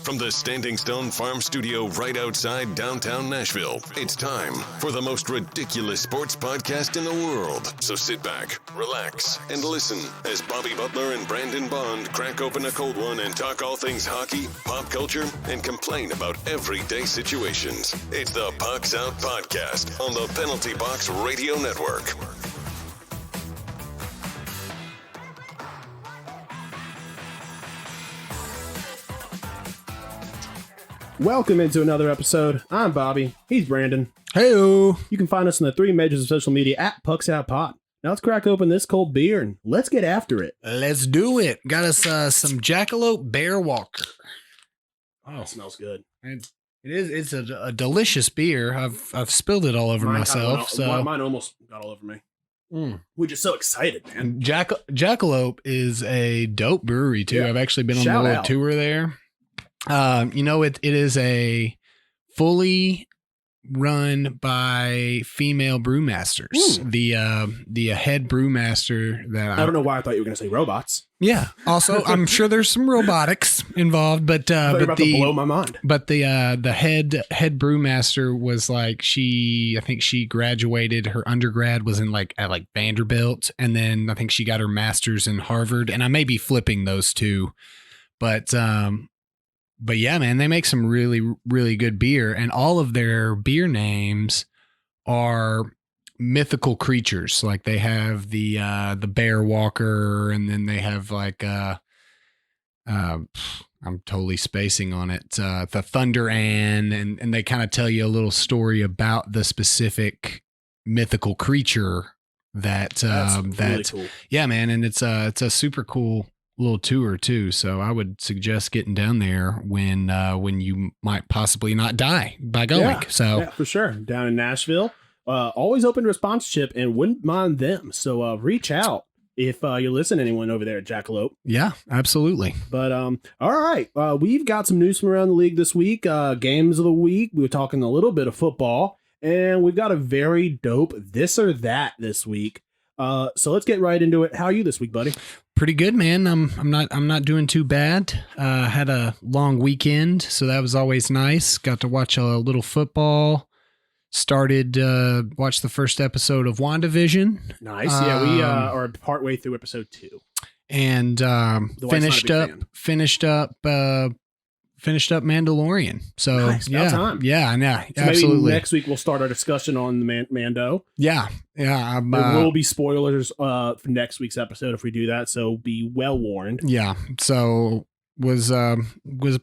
From the Standing Stone Farm Studio right outside downtown Nashville, it's time for the most ridiculous sports podcast in the world. So sit back, relax, and listen as Bobby Butler and Brandon Bond crack open a cold one and talk all things hockey, pop culture, and complain about everyday situations. It's the Pucks Out Podcast on the Penalty Box Radio Network. Welcome into another episode. I'm Bobby. He's Brandon. Hey-o. You can find us on the three majors of social media at Pucks Out Pod. Now let's crack open this cold beer and let's get after it. Let's do it. Got us some Jackalope Bear Walker. Oh, it smells good. It's a delicious beer. I've spilled it all over myself. Mine almost got all over me. We're just so excited, man. Jackalope is a dope brewery too. Yeah. I've actually been on Shout the little out. tour there. It is a fully run by female brewmasters. The head brewmaster that I don't know why I thought you were going to say robots. Yeah. Also, I'm sure there's some robotics involved, but You're about to blow my mind. But the head brewmaster was like I think she graduated. Her undergrad was at Vanderbilt, and then I think she got her master's in Harvard. And I may be flipping those two, but yeah, man, they make some really, really good beer, and all of their beer names are mythical creatures. Like they have the Bear Walker, and then they have I'm totally spacing on it. The Thunder Ann, and they kind of tell you a little story about the specific mythical creature that's really cool. Yeah, man, and it's a super cool little tour too, so I would suggest getting down there when you might possibly not die by going. Yeah, for sure. Down in Nashville, always open to sponsorship and wouldn't mind them. So reach out if you listen to anyone over there at Jackalope. Yeah, absolutely. But all right, we've got some news from around the league this week. Games of the week. We were talking a little bit of football, and we've got a very dope this or that this week. So let's get right into it. How are you this week, buddy? Pretty good, man. I'm not doing too bad. Had a long weekend, so that was always nice. Got to watch a little football. Started watch the first episode of WandaVision. Nice. Yeah, we are partway through episode 2. And finished up Mandalorian. So nice. About time. Yeah, So absolutely. maybe next week we'll start our discussion on the Mando. Yeah. There will be spoilers for next week's episode if we do that, so be well warned. Yeah. So was a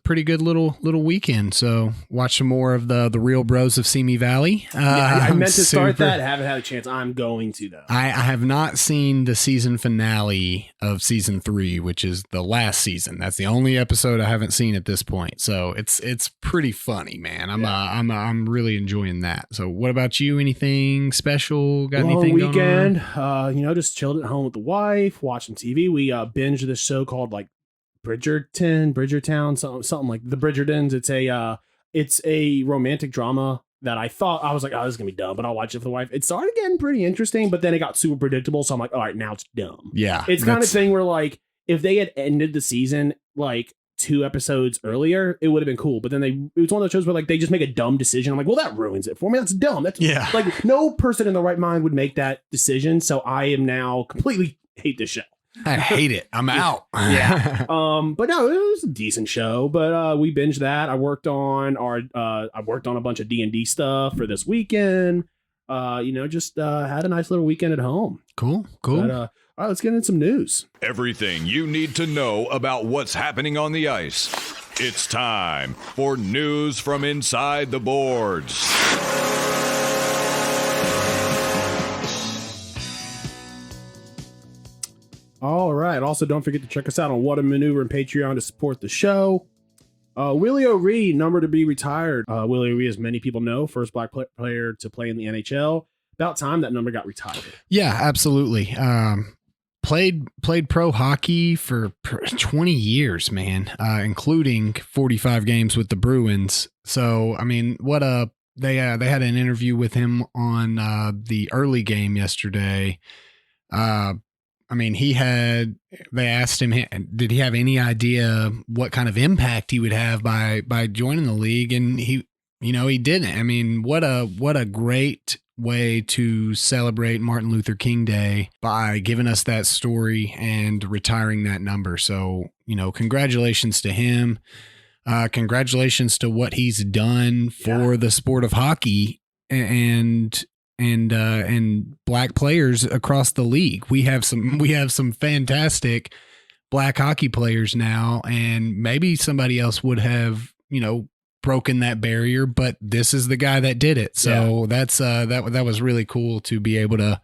pretty good little weekend. So watch some more of the Real Bros of Simi Valley. I meant to start that. Haven't had a chance. I'm going to though. I have not seen the season finale of season 3, which is the last season. That's the only episode I haven't seen at this point. So it's pretty funny, man. I'm really enjoying that. So what about you? Anything special? Got Long anything weekend? going on? Just chilled at home with the wife, watching TV. We binged this show called Bridgertown, something like the Bridgertons. It's a romantic drama that I was like, oh, this is gonna be dumb, but I'll watch it for the wife. It started getting pretty interesting, but then it got super predictable. So I'm like, all right, now it's dumb. Yeah, it's kind of thing where like if they had ended the season like 2 episodes earlier, it would have been cool. But then it was one of those shows where like they just make a dumb decision. I'm like, well, that ruins it for me. That's dumb. That's like no person in the right mind would make that decision. So I am now completely hate this show. I hate it. I'm out. Yeah. But no, it was a decent show. But we binged that. I worked on a bunch of D&D stuff for this weekend. Just had a nice little weekend at home. Cool. But, all right, let's get into some news. Everything you need to know about what's happening on the ice. It's time for news from inside the boards. All right. Also, don't forget to check us out on What a Maneuver and Patreon to support the show. Willie O'Ree, number to be retired. Willie O'Ree, as many people know, first black player to play in the NHL. About time that number got retired. Yeah, absolutely. Played pro hockey for 20 years, man, including 45 games with the Bruins. So, I mean, they had an interview with him on the early game yesterday. I mean, they asked him, did he have any idea what kind of impact he would have by joining the league? And he didn't. I mean, what a great way to celebrate Martin Luther King Day by giving us that story and retiring that number. So, congratulations to him. Congratulations to what he's done for the sport of hockey and black players across the league. We have some fantastic black hockey players now, and maybe somebody else would have, broken that barrier, but this is the guy that did it. So that's that was really cool to be able to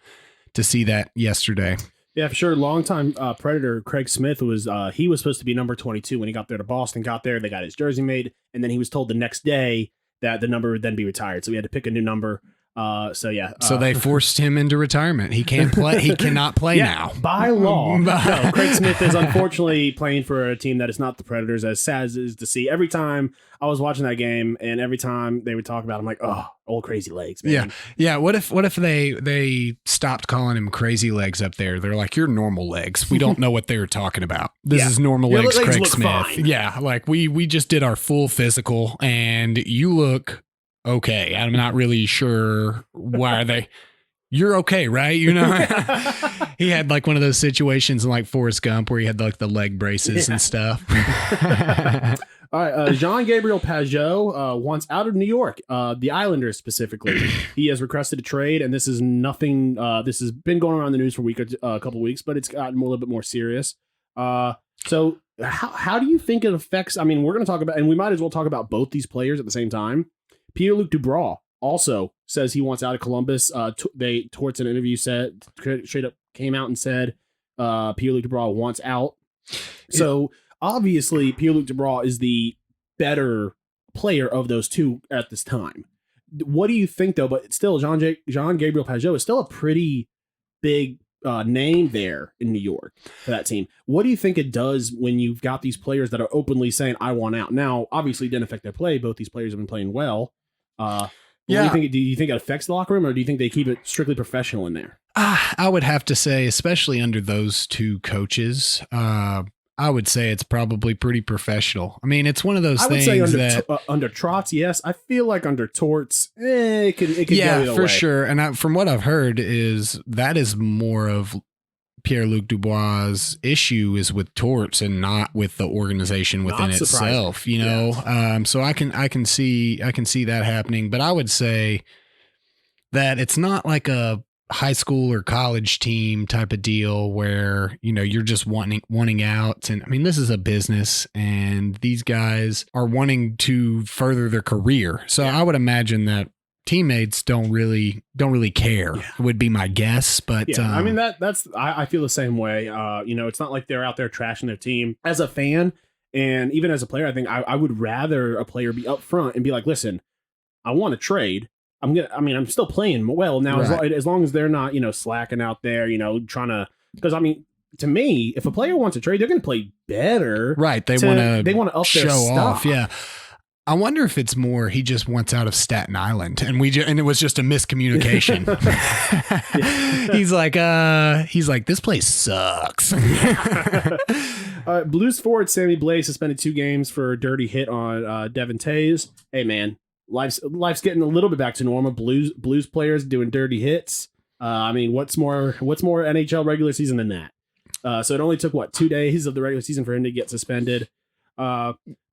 see that yesterday. Yeah, for sure. Longtime Predator Craig Smith was he was supposed to be number 22 when he got there to Boston. Got there, they got his jersey made, and then he was told the next day that the number would then be retired. So he had to pick a new number. So they forced him into retirement. He can't play. He cannot play now by law. No, Craig Smith is unfortunately playing for a team that is not the Predators. As sad as it is to see, every time I was watching that game, and every time they would talk about it, I'm like, oh, old Crazy Legs, man. Yeah. What if they stopped calling him Crazy Legs up there? They're like, you're Normal Legs. We don't know what they were talking about. This is Normal Legs, Craig Smith. Fine. Yeah, like we just did our full physical, and you look okay. I'm not really sure why you're okay, right? He had like one of those situations in like Forrest Gump where he had like the leg braces and stuff. All right. Jean-Gabriel Pageau wants out of New York, the Islanders specifically. He has requested a trade, and this is nothing. This has been going around the news for a couple of weeks, but it's gotten a little bit more serious. So how do you think it affects? I mean, we're going to talk about, and we might as well talk about both these players at the same time. Pierre-Luc Dubois also says he wants out of Columbus. Torts in an interview said, straight up came out and said Pierre-Luc Dubois wants out. So obviously Pierre-Luc Dubois is the better player of those two at this time. What do you think though? But still, Jean-Gabriel Pageau is still a pretty big name there in New York for that team. What do you think it does when you've got these players that are openly saying, I want out? Now, obviously it didn't affect their play. Both these players have been playing well. What do you think it affects the locker room, or do you think they keep it strictly professional in there? I would have to say, especially under those two coaches, I would say it's probably pretty professional. I mean, it's one of those things that under Trotz, yes. I feel like under Torts, it could go either for way. Sure. And from what I've heard is that is more of Pierre-Luc Dubois' issue is with Torts and not with the organization within itself, So I can see that happening, but I would say that it's not like a high school or college team type of deal where, you're just wanting out. And I mean, this is a business and these guys are wanting to further their career. So I would imagine that teammates don't really care would be my guess, but I mean I feel the same way. It's not like they're out there trashing their team. As a fan and even as a player, I think I would rather a player be upfront and be like, listen, I want to trade. I'm still playing well now, right, as long as they're not slacking out there, trying to, because I mean, to me, if a player wants to trade, they're going to play better, right? They want to up show their stuff. Off, yeah. I wonder if it's more he just wants out of Staten Island and it was just a miscommunication. He's like, this place sucks. Blues forward Sammy Blais suspended 2 games for a dirty hit on Devin Tays. Hey man, life's getting a little bit back to normal. Blues players doing dirty hits. I mean, what's more NHL regular season than that? So it only took 2 days of the regular season for him to get suspended.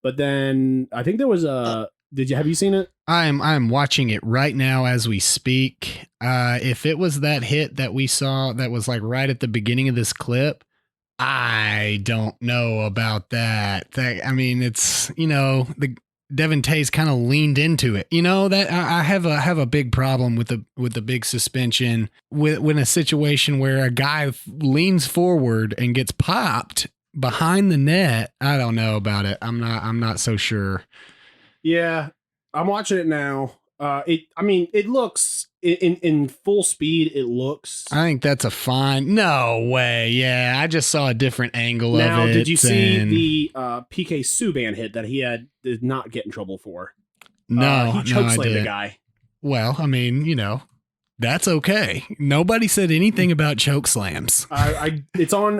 But then I think there was have you seen it? I'm watching it right now as we speak. If it was that hit that we saw that was like right at the beginning of this clip, I don't know about that. I mean, it's, the Devin Tays kind of leaned into it. That I have a big problem with the big suspension when a situation where a guy leans forward and gets popped behind the net. I don't know about it. I'm not so sure. Yeah, I'm watching it now. It looks in full speed. It looks. I think that's a fine. No way. Yeah, I just saw a different angle of it. Now, did you see the PK Subban hit that he did not get in trouble for? No, he chokeslammed the guy. Well, I mean, That's okay. Nobody said anything about choke slams. It's on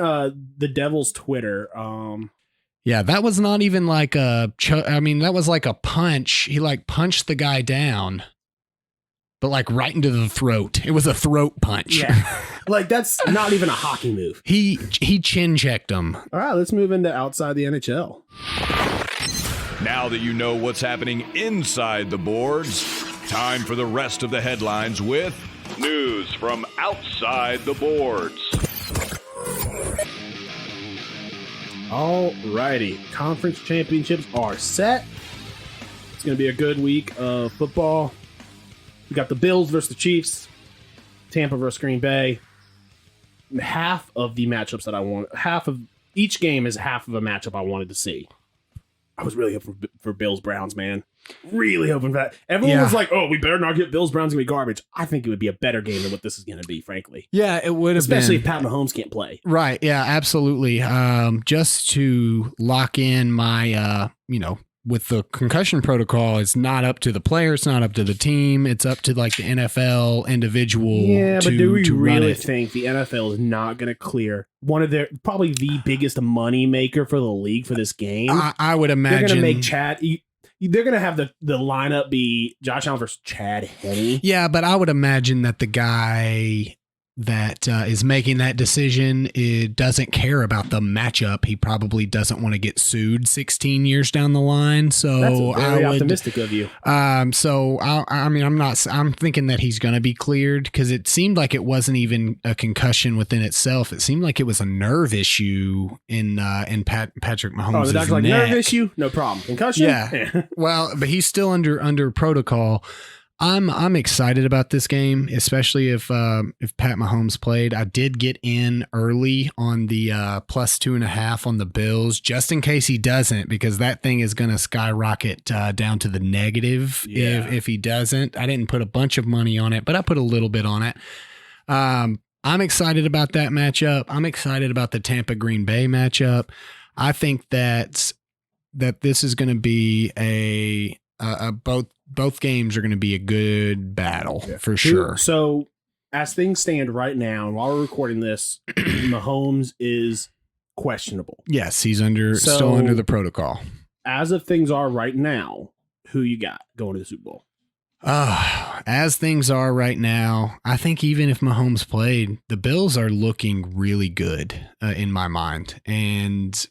the Devil's Twitter. Yeah, that was not even like that was like a punch. He like punched the guy down, but like right into the throat. It was a throat punch. Yeah. Like that's not even a hockey move. He chin checked him. All right, let's move into outside the NHL. Now that you know what's happening inside the boards, time for the rest of the headlines with news from outside the boards. All righty, conference championships are set. It's going to be a good week of football. We got the Bills versus the Chiefs, Tampa versus Green Bay. Half of the matchups that I want, half of each game is half of a matchup I wanted to see. I was really hoping for Bills Browns, man. Really hoping for that. Everyone was like, "Oh, we better not get Bills Browns gonna be garbage." I think it would be a better game than what this is gonna be, frankly. Yeah, it would have especially been. if Pat Mahomes can't play. Right. Yeah, absolutely. Just to lock in my, with the concussion protocol, it's not up to the player, it's not up to the team, it's up to like the NFL individual. Yeah, but do we really it. think the NFL is not going to clear one of their probably the biggest money maker for the league for this game? I would imagine they're going to make Chad. They're going to have the lineup be Josh Allen versus Chad Henne. Yeah, but I would imagine that the guy that is making that decision doesn't care about the matchup. He probably doesn't want to get sued 16 years down the line. So that's very optimistic of you. I'm thinking that he's going to be cleared because it seemed like it wasn't even a concussion within itself. It seemed like it was a nerve issue in Patrick Mahomes' Oh, the doctor's like, neck. nerve issue? No problem. Concussion? Yeah. Well, but he's still under protocol. I'm excited about this game, especially if Pat Mahomes played. I did get in early on the +2.5 on the Bills, just in case he doesn't, because that thing is going to skyrocket down to the negative if he doesn't. I didn't put a bunch of money on it, but I put a little bit on it. I'm excited about that matchup. I'm excited about the Tampa Green Bay matchup. I think that this is going to be both games are going to be a good battle for sure. So as things stand right now, and while we're recording this, Mahomes is questionable. Yes, he's still under the protocol. As of things are right now, who you got going to the Super Bowl? As things are right now, I think even if Mahomes played, the Bills are looking really good in my mind. And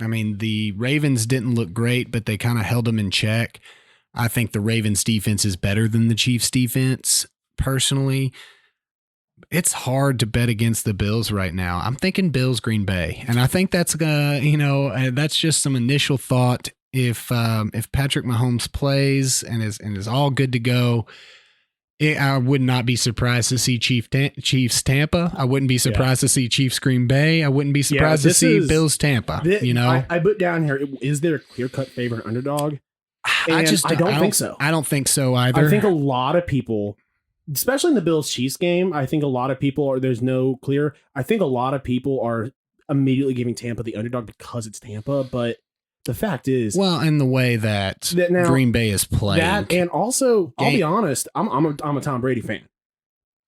I mean, the Ravens didn't look great, but they kind of held them in check. I think the Ravens defense is better than the Chiefs defense. Personally, it's hard to bet against the Bills right now. I'm thinking Bills Green Bay, and I think that's that's just some initial thought. If Patrick Mahomes plays and is all good to go, I would not be surprised to see Chiefs Tampa. I wouldn't be surprised to see Chiefs Green Bay. I wouldn't be surprised to see Bills Tampa. I put down here: is there a clear-cut favorite underdog? I don't think so. I don't think so either. I think a lot of people, especially in the Bills-Chiefs game, I think a lot of people are immediately giving Tampa the underdog because it's Tampa, but the fact is, in the way that now, Green Bay is playing, and also, I'll be honest, I'm a Tom Brady fan.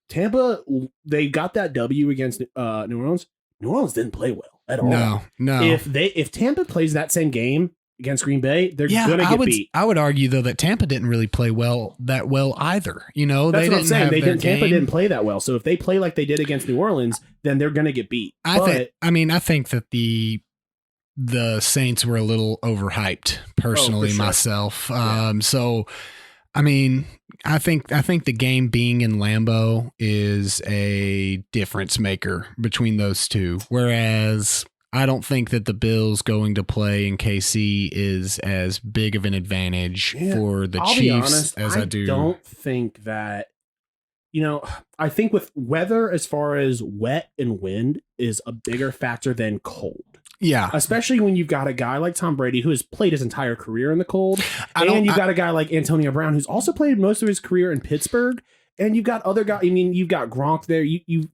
Tampa, they got that W against New Orleans. New Orleans didn't play well at all. No. If Tampa plays that same game against Green Bay, they're gonna get beat. I would argue though that Tampa didn't really play that well either. That's what I'm saying. Tampa didn't play that well. So if they play like they did against New Orleans, then they're gonna get beat. I think that the Saints were a little overhyped personally myself. So I mean, I think the game being in Lambeau is a difference maker between those two. Whereas I don't think that the Bills going to play in KC is as big of an advantage for the Chiefs as I do. I don't think that, I think with weather as far as wet and wind is a bigger factor than cold. Yeah. Especially when you've got a guy like Tom Brady who has played his entire career in the cold. And you've got a guy like Antonio Brown who's also played most of his career in Pittsburgh. And you've got other guys. I mean, you've got Gronk there. You've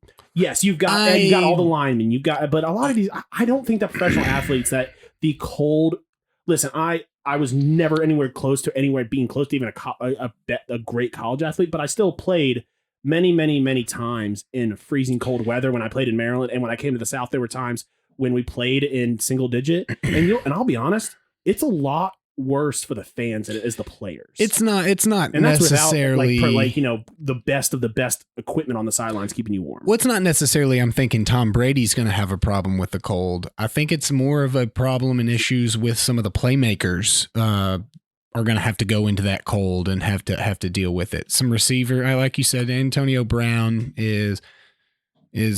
got all the linemen. But a lot of these, I don't think that professional athletes that the cold. Listen, I was never anywhere close to being close to even a great college athlete, but I still played many, many, many times in freezing cold weather when I played in Maryland, and when I came to the South, there were times when we played in single digit. And I'll be honest, it's a lot worse for the fans than it is the players. It's not and that's necessarily without the best of the best equipment on the sidelines keeping you warm. Well, it's not necessarily I'm thinking Tom Brady's going to have a problem with the cold. I think it's more of a problem and issues with some of the playmakers are going to have to go into that cold and have to deal with it. Some receiver, like you said, Antonio Brown is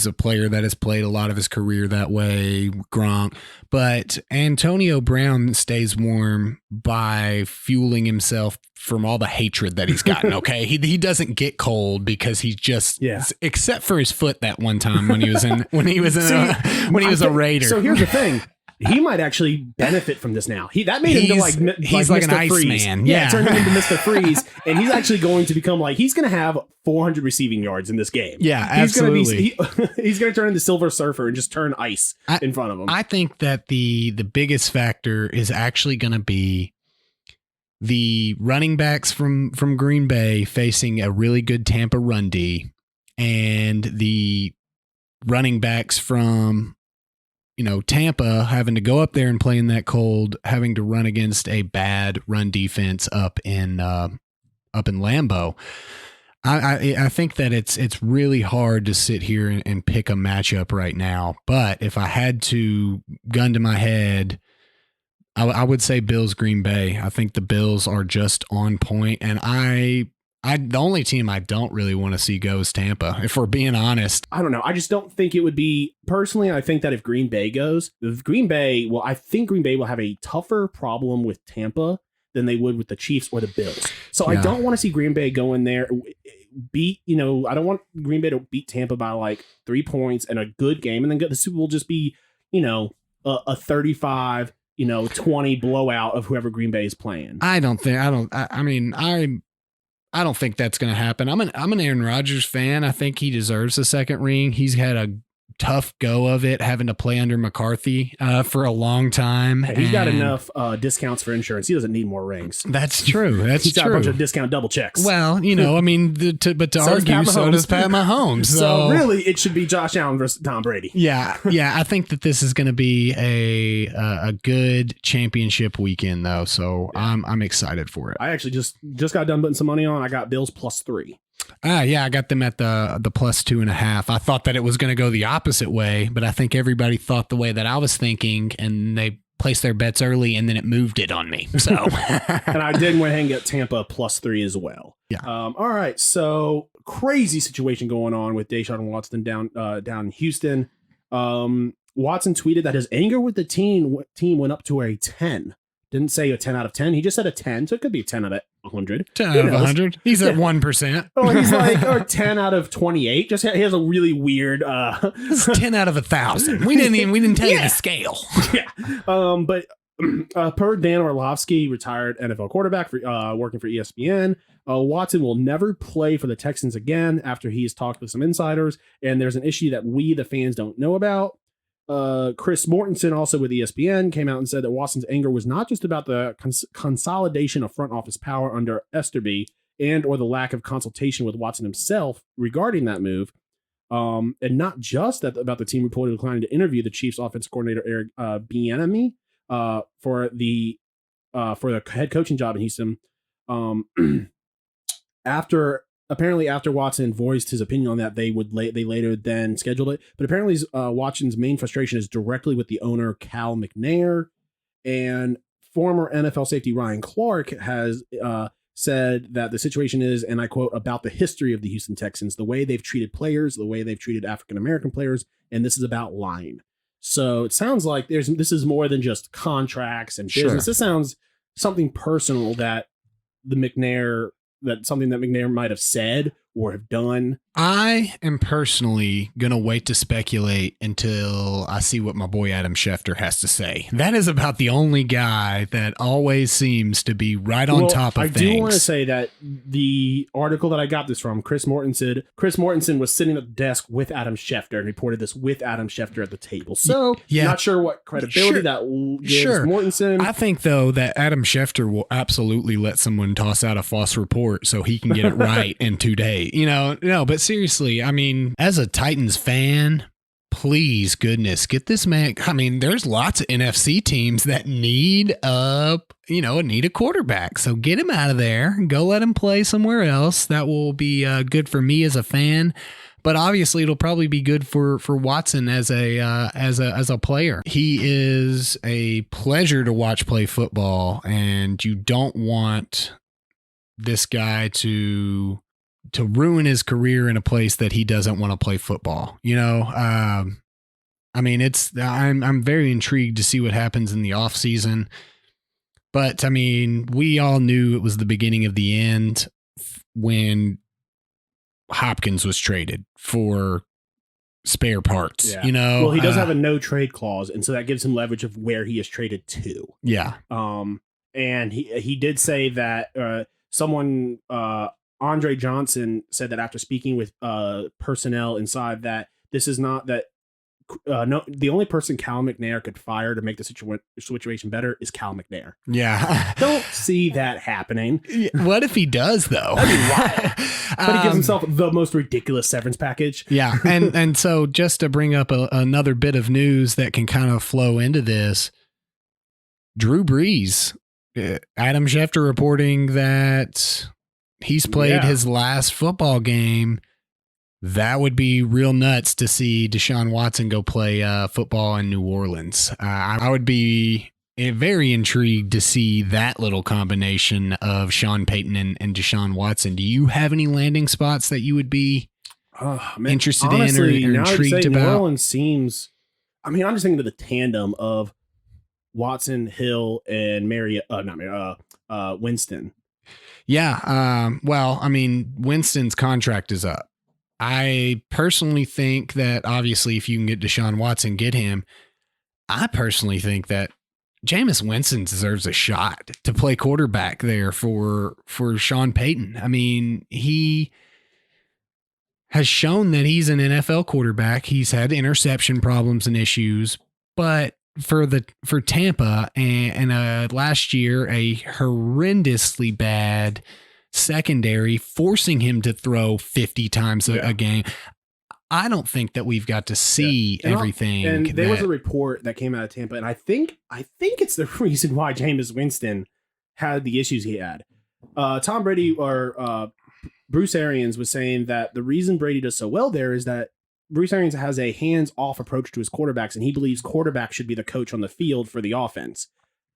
a player that has played a lot of his career that way, Gronk. But Antonio Brown stays warm by fueling himself from all the hatred that he's gotten, okay? He doesn't get cold because he just except for his foot that one time when he was a Raider. So here's the thing. He might actually benefit from this now. That made him he's like an Mr. Freeze. Iceman. Yeah, turned him into Mr. Freeze, and he's actually going to become he's going to have 400 receiving yards in this game. Yeah, absolutely. He's going to turn into Silver Surfer and just turn ice in front of him. I think that the biggest factor is actually going to be the running backs from Green Bay facing a really good Tampa run D, and the running backs from Tampa having to go up there and play in that cold, having to run against a bad run defense up in Lambeau. I think that it's really hard to sit here and pick a matchup right now. But if I had to gun to my head, I would say Bills Green Bay. I think the Bills are just on point, and the only team I don't really want to see go is Tampa, if we're being honest. I don't know. I just don't think it would be, personally, I think that if Green Bay goes, I think Green Bay will have a tougher problem with Tampa than they would with the Chiefs or the Bills. So I don't want to see Green Bay go in there, I don't want Green Bay to beat Tampa by 3 points and a good game, and then the Super Bowl just be, a 35, 20 blowout of whoever Green Bay is playing. I don't think that's going to happen. I'm an Aaron Rodgers fan. I think he deserves a second ring. He's had a tough go of it, having to play under McCarthy for a long time. Hey, he's got enough discounts for insurance. He doesn't need more rings. That's true. He's got a bunch of discount double checks. Well, but to argue, so does Pat Mahomes. So really, it should be Josh Allen versus Tom Brady. Yeah. I think that this is going to be a good championship weekend, though. So I'm excited for it. I actually just got done putting some money on. I got Bills +3. I got them at the +2.5. I thought that it was going to go the opposite way, but I think everybody thought the way that I was thinking, and they placed their bets early, and then it moved it on me. So, and I did went ahead and get Tampa +3 as well. Yeah. All right. So crazy situation going on with Deshaun Watson down in Houston. Watson tweeted that his anger with the team went up to a 10. Didn't say a 10 out of 10. He just said a 10. So it could be a 10 out of 100. 10 out of 100. He's at 1%. Or he's or 10 out of 28. Just he has a really weird. It's 10 out of 1,000. We didn't tell you the scale. Yeah. But per Dan Orlovsky, retired NFL quarterback working for ESPN, Watson will never play for the Texans again after he's talked with some insiders, and there's an issue that we, the fans, don't know about. Chris Mortensen, also with ESPN, came out and said that Watson's anger was not just about the consolidation of front office power under Easterby and or the lack of consultation with Watson himself regarding that move, and not just about the team reportedly declining to interview the Chiefs offensive coordinator Eric Bieniemy for the head coaching job in Houston. After Watson voiced his opinion on that, they later then scheduled it. But apparently, Watson's main frustration is directly with the owner, Cal McNair, and former NFL safety Ryan Clark has said that the situation is, and I quote, about the history of the Houston Texans, the way they've treated players, the way they've treated African American players, and this is about lying. So it sounds like this is more than just contracts and business. Sure. This sounds something personal that something that McNair might have said or have done. I am personally going to wait to speculate until I see what my boy Adam Schefter has to say. That is about the only guy that always seems to be right on top of things. I do want to say that the article that I got this from, Chris Mortensen was sitting at the desk with Adam Schefter and reported this with Adam Schefter at the table. So, not sure what credibility that gives Mortensen. I think, though, that Adam Schefter will absolutely let someone toss out a false report so he can get it right in 2 days. Hey, no, but seriously, I mean, as a Titans fan, please, goodness, get this man. I mean, there's lots of NFC teams that need a quarterback. So get him out of there. Go let him play somewhere else. That will be good for me as a fan. But obviously, it'll probably be good for Watson as a player. He is a pleasure to watch play football, and you don't want this guy to ruin his career in a place that he doesn't want to play football. I mean, I'm very intrigued to see what happens in the offseason. But I mean, we all knew it was the beginning of the end when Hopkins was traded for spare parts. Yeah. Well, he does have a no trade clause, and so that gives him leverage of where he is traded to. Yeah. And he did say that someone Andre Johnson said that after speaking with personnel inside that this is not that the only person Cal McNair could fire to make the situation better is Cal McNair. Yeah. Don't see that happening. What if he does, though? That'd be wild. But he gives himself the most ridiculous severance package. Yeah. And so just to bring up another bit of news that can kind of flow into this, Drew Brees, Adam Schefter reporting that he's played his last football game. That would be real nuts to see Deshaun Watson go play football in New Orleans. I would be very intrigued to see that little combination of Sean Payton and Deshaun Watson. Do you have any landing spots that you would be interested honestly, in or intrigued about? New Orleans seems, I mean, I'm just thinking of the tandem of Watson, Hill, and Winston. Yeah. Well, I mean, Winston's contract is up. I personally think that obviously if you can get Deshaun Watson, get him. I personally think that Jameis Winston deserves a shot to play quarterback there for Sean Payton. I mean, he has shown that he's an NFL quarterback. He's had interception problems and issues, but for Tampa and last year, a horrendously bad secondary, forcing him to throw 50 times a game. I don't think that we've got to see everything. And there was a report that came out of Tampa, and I think it's the reason why Jameis Winston had the issues he had. Tom Brady or Bruce Arians was saying that the reason Brady does so well there is that Bruce Arians has a hands-off approach to his quarterbacks, and he believes quarterback should be the coach on the field for the offense.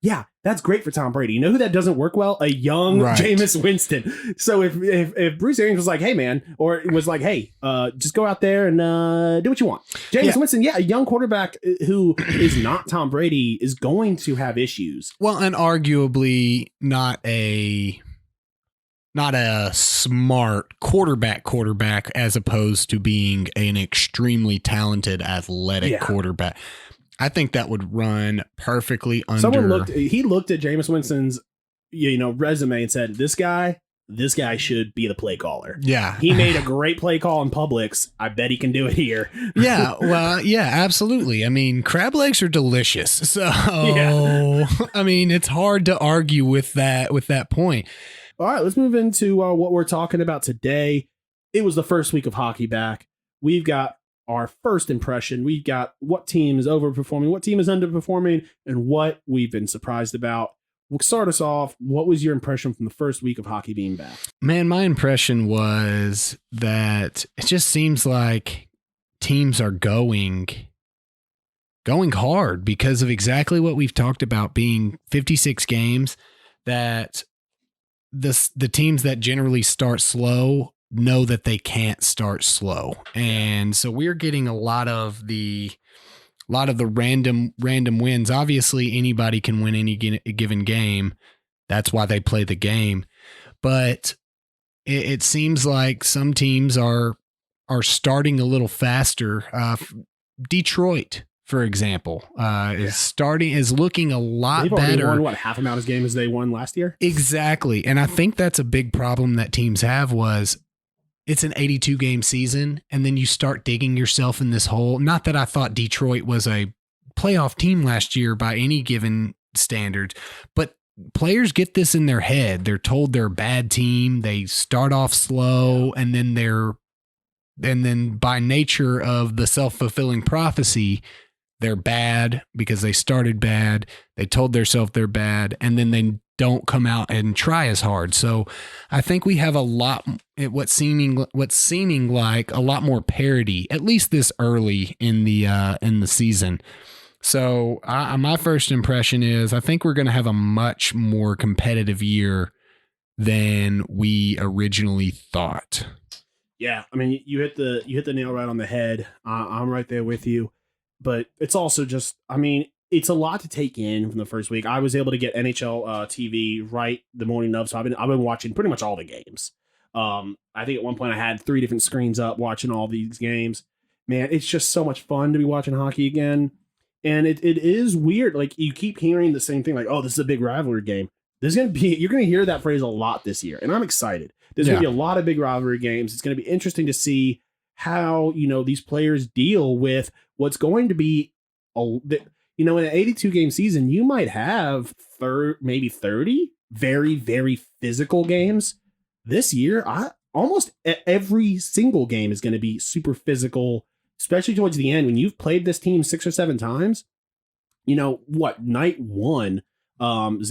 Yeah, that's great for Tom Brady. You know who that doesn't work well? A young Jameis Winston. So if Bruce Arians was like, hey, man, or it was like, hey, just go out there and do what you want. Jameis Winston, a young quarterback who is not Tom Brady is going to have issues. Well, and arguably not a smart quarterback as opposed to being an extremely talented athletic quarterback. I think that would run perfectly under. Someone looked at Jameis Winston's, resume and said, this guy should be the play caller. Yeah. He made a great play call in Publix. I bet he can do it here. Yeah. Well, yeah, absolutely. I mean, crab legs are delicious. So, I mean, it's hard to argue with that point. All right, let's move into what we're talking about today. It was the first week of hockey back. We've got our first impression. We've got what team is overperforming, what team is underperforming, and what we've been surprised about. We'll start us off. What was your impression from the first week of hockey being back? Man, my impression was that it just seems like teams are going hard because of exactly what we've talked about being 56 games, that the teams that generally start slow know that they can't start slow. And so we're getting a lot of the random wins. Obviously anybody can win any given game. That's why they play the game. But it seems like some teams are starting a little faster. Detroit, for example, is looking a lot better. They've already won half amount of games as they won last year. Exactly. And I think that's a big problem that teams have was it's an 82 game season. And then you start digging yourself in this hole. Not that I thought Detroit was a playoff team last year by any given standard, but players get this in their head. They're told they're a bad team. They start off slow, and then by nature of the self-fulfilling prophecy, they're bad because they started bad. They told themselves they're bad, and then they don't come out and try as hard. So I think we have a lot, what's seeming like a lot more parity, at least this early in the season. So my first impression is I think we're going to have a much more competitive year than we originally thought. Yeah, I mean, you hit the nail right on the head. I'm right there with you, but it's also just, I mean, it's a lot to take in from the first week. I was able to get NHL TV right the morning of, so I've been watching pretty much all the games. I think at one point I had 3 different screens up watching all these games. Man, it's just so much fun to be watching hockey again. And it is weird. Like, you keep hearing the same thing, like, oh, this is a big rivalry game. You're going to hear that phrase a lot this yeyear, and I'm excited. There's going to be a lot of big rivalry games. It's going to be interesting to see how, these players deal with what's going to be, in an 82 game season, you might have maybe 30 very, very physical games. This year, almost every single game is going to be super physical, especially towards the end when you've played this team 6 or 7 times. Night one, Bobby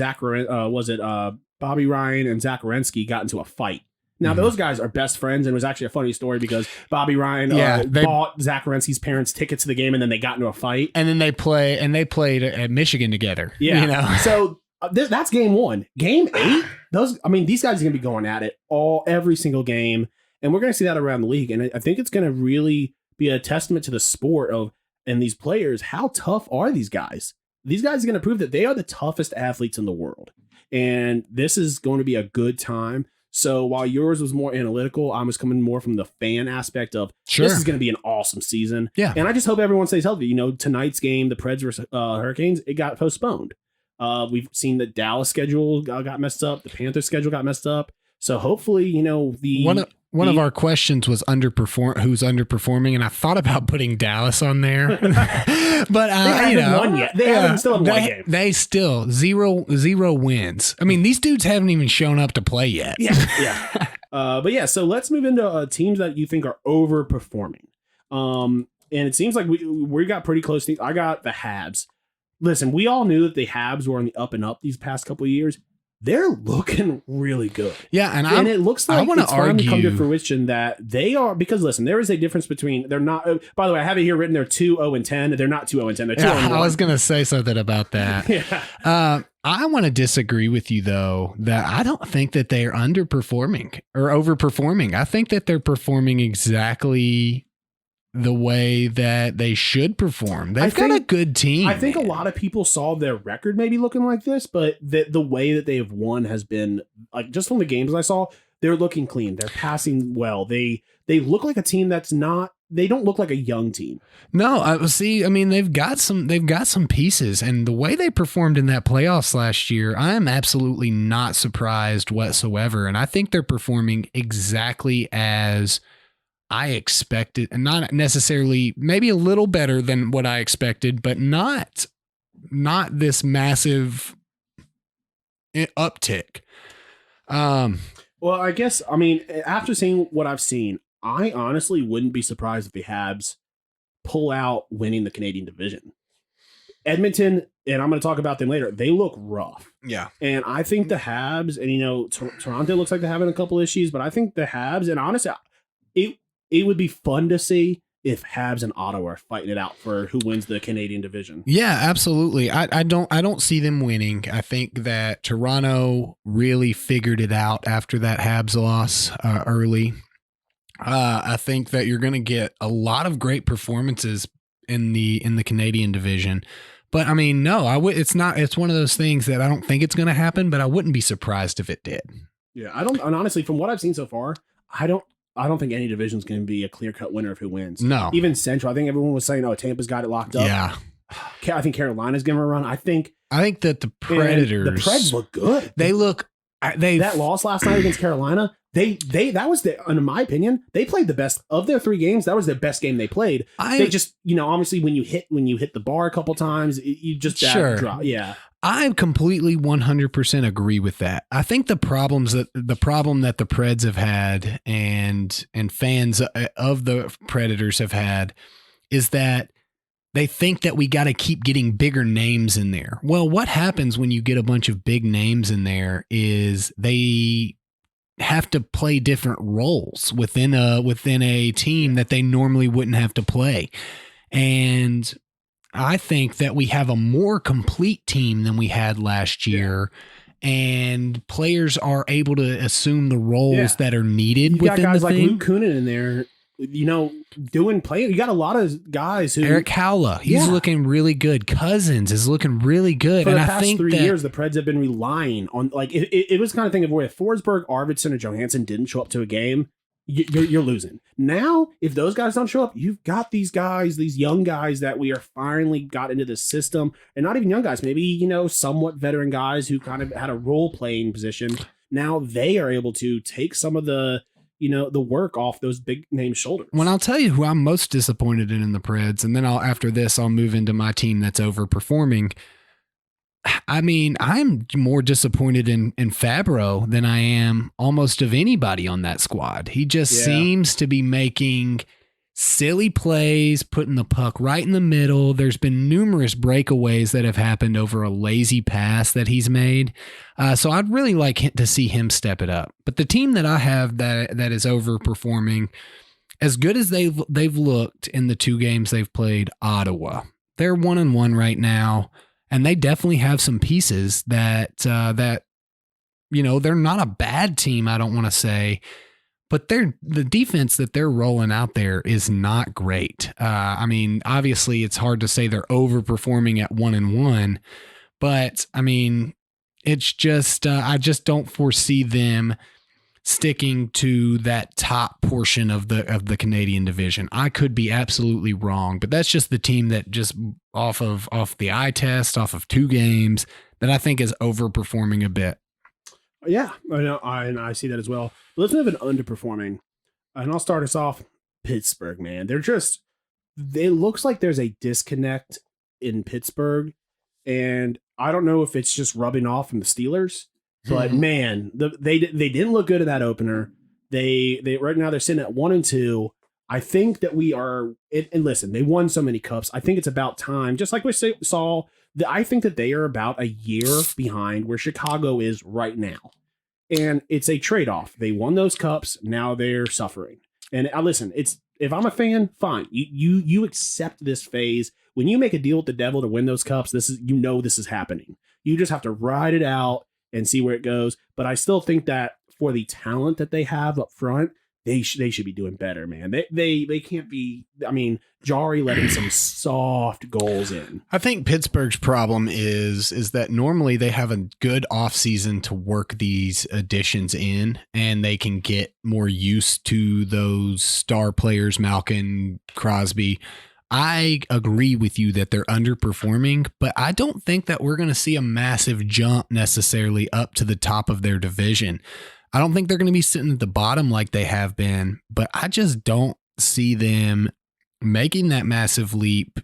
Ryan and Zach Werenski got into a fight. Now, those guys are best friends, and it was actually a funny story because Bobby Ryan bought Zach Werenski's parents tickets to the game, and then they got into a fight. And then they played at Michigan together. Yeah. So that's game 1. Game 8, these guys are going to be going at it every single game, and we're going to see that around the league. And I think it's going to really be a testament to the sport and these players. How tough are these guys? These guys are going to prove that they are the toughest athletes in the world. And this is going to be a good time. So while yours was more analytical, I was coming more from the fan aspect of this is going to be an awesome season. Yeah. And I just hope everyone stays healthy. Tonight's game, the Preds versus Hurricanes, it got postponed. We've seen the Dallas schedule got messed up. The Panthers schedule got messed up. So hopefully, one of our questions was who's underperforming, and I thought about putting Dallas on there, but they haven't won yet. They still haven't won a game. They still zero wins. I mean, these dudes haven't even shown up to play yet. Yeah. But so let's move into teams that you think are overperforming. And it seems like we got pretty close. I got the Habs. Listen, we all knew that the Habs were on the up and up these past couple of years. They're looking really good. Yeah, and it looks like it's finally come to fruition that they are, because listen, there is a difference between, they're not, by the way, I have it here written, they're 2-0-10. They're not 2-0-10. They're 2-1. I was going to say something about that. I want to disagree with you, though, that I don't think that they are underperforming or overperforming. I think that they're performing exactly the way that they should perform. They've got a good team. I think a lot of people saw their record maybe looking like this, but the way that they have won has been, like, just from the games I saw, they're looking clean. They're passing well. They look like a team that's not, they don't look like a young team. No, they've got some pieces, and the way they performed in that playoffs last year, I am absolutely not surprised whatsoever. And I think they're performing exactly as I expected, and not necessarily, maybe a little better than what I expected, but not this massive uptick. Well, I guess, after seeing what I've seen, I honestly wouldn't be surprised if the Habs pull out winning the Canadian division. Edmonton, and I'm going to talk about them later, they look rough. Yeah. And I think the Habs, and Toronto looks like they're having a couple issues, but I think the Habs, and honestly, it would be fun to see if Habs and Ottawa are fighting it out for who wins the Canadian division. Yeah, absolutely. I don't see them winning. I think that Toronto really figured it out after that Habs loss early. I think that you're going to get a lot of great performances in the Canadian division. But no, it's one of those things that I don't think it's going to happen, but I wouldn't be surprised if it did. Yeah, and honestly, from what I've seen so far, I don't think any division is going to be a clear-cut winner of who wins. No. Even Central. I think everyone was saying, Tampa's got it locked up. Yeah. I think Carolina's going to run. I think that the Predators... The Preds look good. That loss last night against Carolina, that was in my opinion, they played the best of their 3 games. That was their best game they played. They just, obviously when you hit the bar a couple times, you just drop. Yeah. I completely 100% agree with that. I think the problem that the Preds have had and fans of the Predators have had is that they think that we got to keep getting bigger names in there. Well, what happens when you get a bunch of big names in there is they have to play different roles within a team that they normally wouldn't have to play. And I think that we have a more complete team than we had last year, and players are able to assume the roles that are needed within the thing. You got guys like Luke Kunin in there, doing play. You got a lot of guys who Erik Haula, he's looking really good. Cousins is looking really good. For the past 3 years, the Preds have been relying on it was kind of thing of where if Forsberg, Arvidsson, or Johansson didn't show up to a game, you're losing. Now, if those guys don't show up, you've got these guys, these young guys that we are finally got into the system, and not even young guys, maybe somewhat veteran guys who kind of had a role playing position. Now they are able to take some of the the work off those big name shoulders. When I'll tell you who I'm most disappointed in the Preds, and then after this I'll move into my team that's overperforming. I mean, I'm more disappointed in Fabro than I am almost of anybody on that squad. He just seems to be making silly plays, putting the puck right in the middle. There's been numerous breakaways that have happened over a lazy pass that he's made. So I'd really like to see him step it up. But the team that I have that is overperforming, as good as they've looked in the 2 games they've played, Ottawa. They're 1-1 right now. And they definitely have some pieces that they're not a bad team, I don't want to say, but the defense that they're rolling out there is not great. I mean, obviously it's hard to say they're overperforming at 1-1, but I mean, it's just, I just don't foresee them sticking to that top portion of the Canadian division. I could be absolutely wrong, but that's just the team that just off the eye test, off of 2 games, that I think is overperforming a bit. Yeah, I know, and I see that as well. But let's move an underperforming, and I'll start us off. Pittsburgh, man, it looks like there's a disconnect in Pittsburgh, and I don't know if it's just rubbing off from the Steelers. But man, they didn't look good in that opener. They right now they're sitting at 1-2. I think that we are. And listen, they won so many cups. I think it's about time. Just like we saw, I think that they are about a year behind where Chicago is right now, and it's a trade off. They won those cups. Now they're suffering. And listen, if I'm a fan, fine. You accept this phase. When you make a deal with the devil to win those cups, this is happening. You just have to ride it out and see where it goes. But I still think that for the talent that they have up front, they should be doing better, man. They can't be. I mean, Jari letting some soft goals in. I think Pittsburgh's problem is that normally they have a good offseason to work these additions in, and they can get more used to those star players, Malkin, Crosby. I agree with you that they're underperforming, but I don't think that we're going to see a massive jump necessarily up to the top of their division. I don't think they're going to be sitting at the bottom like they have been, but I just don't see them making that massive leap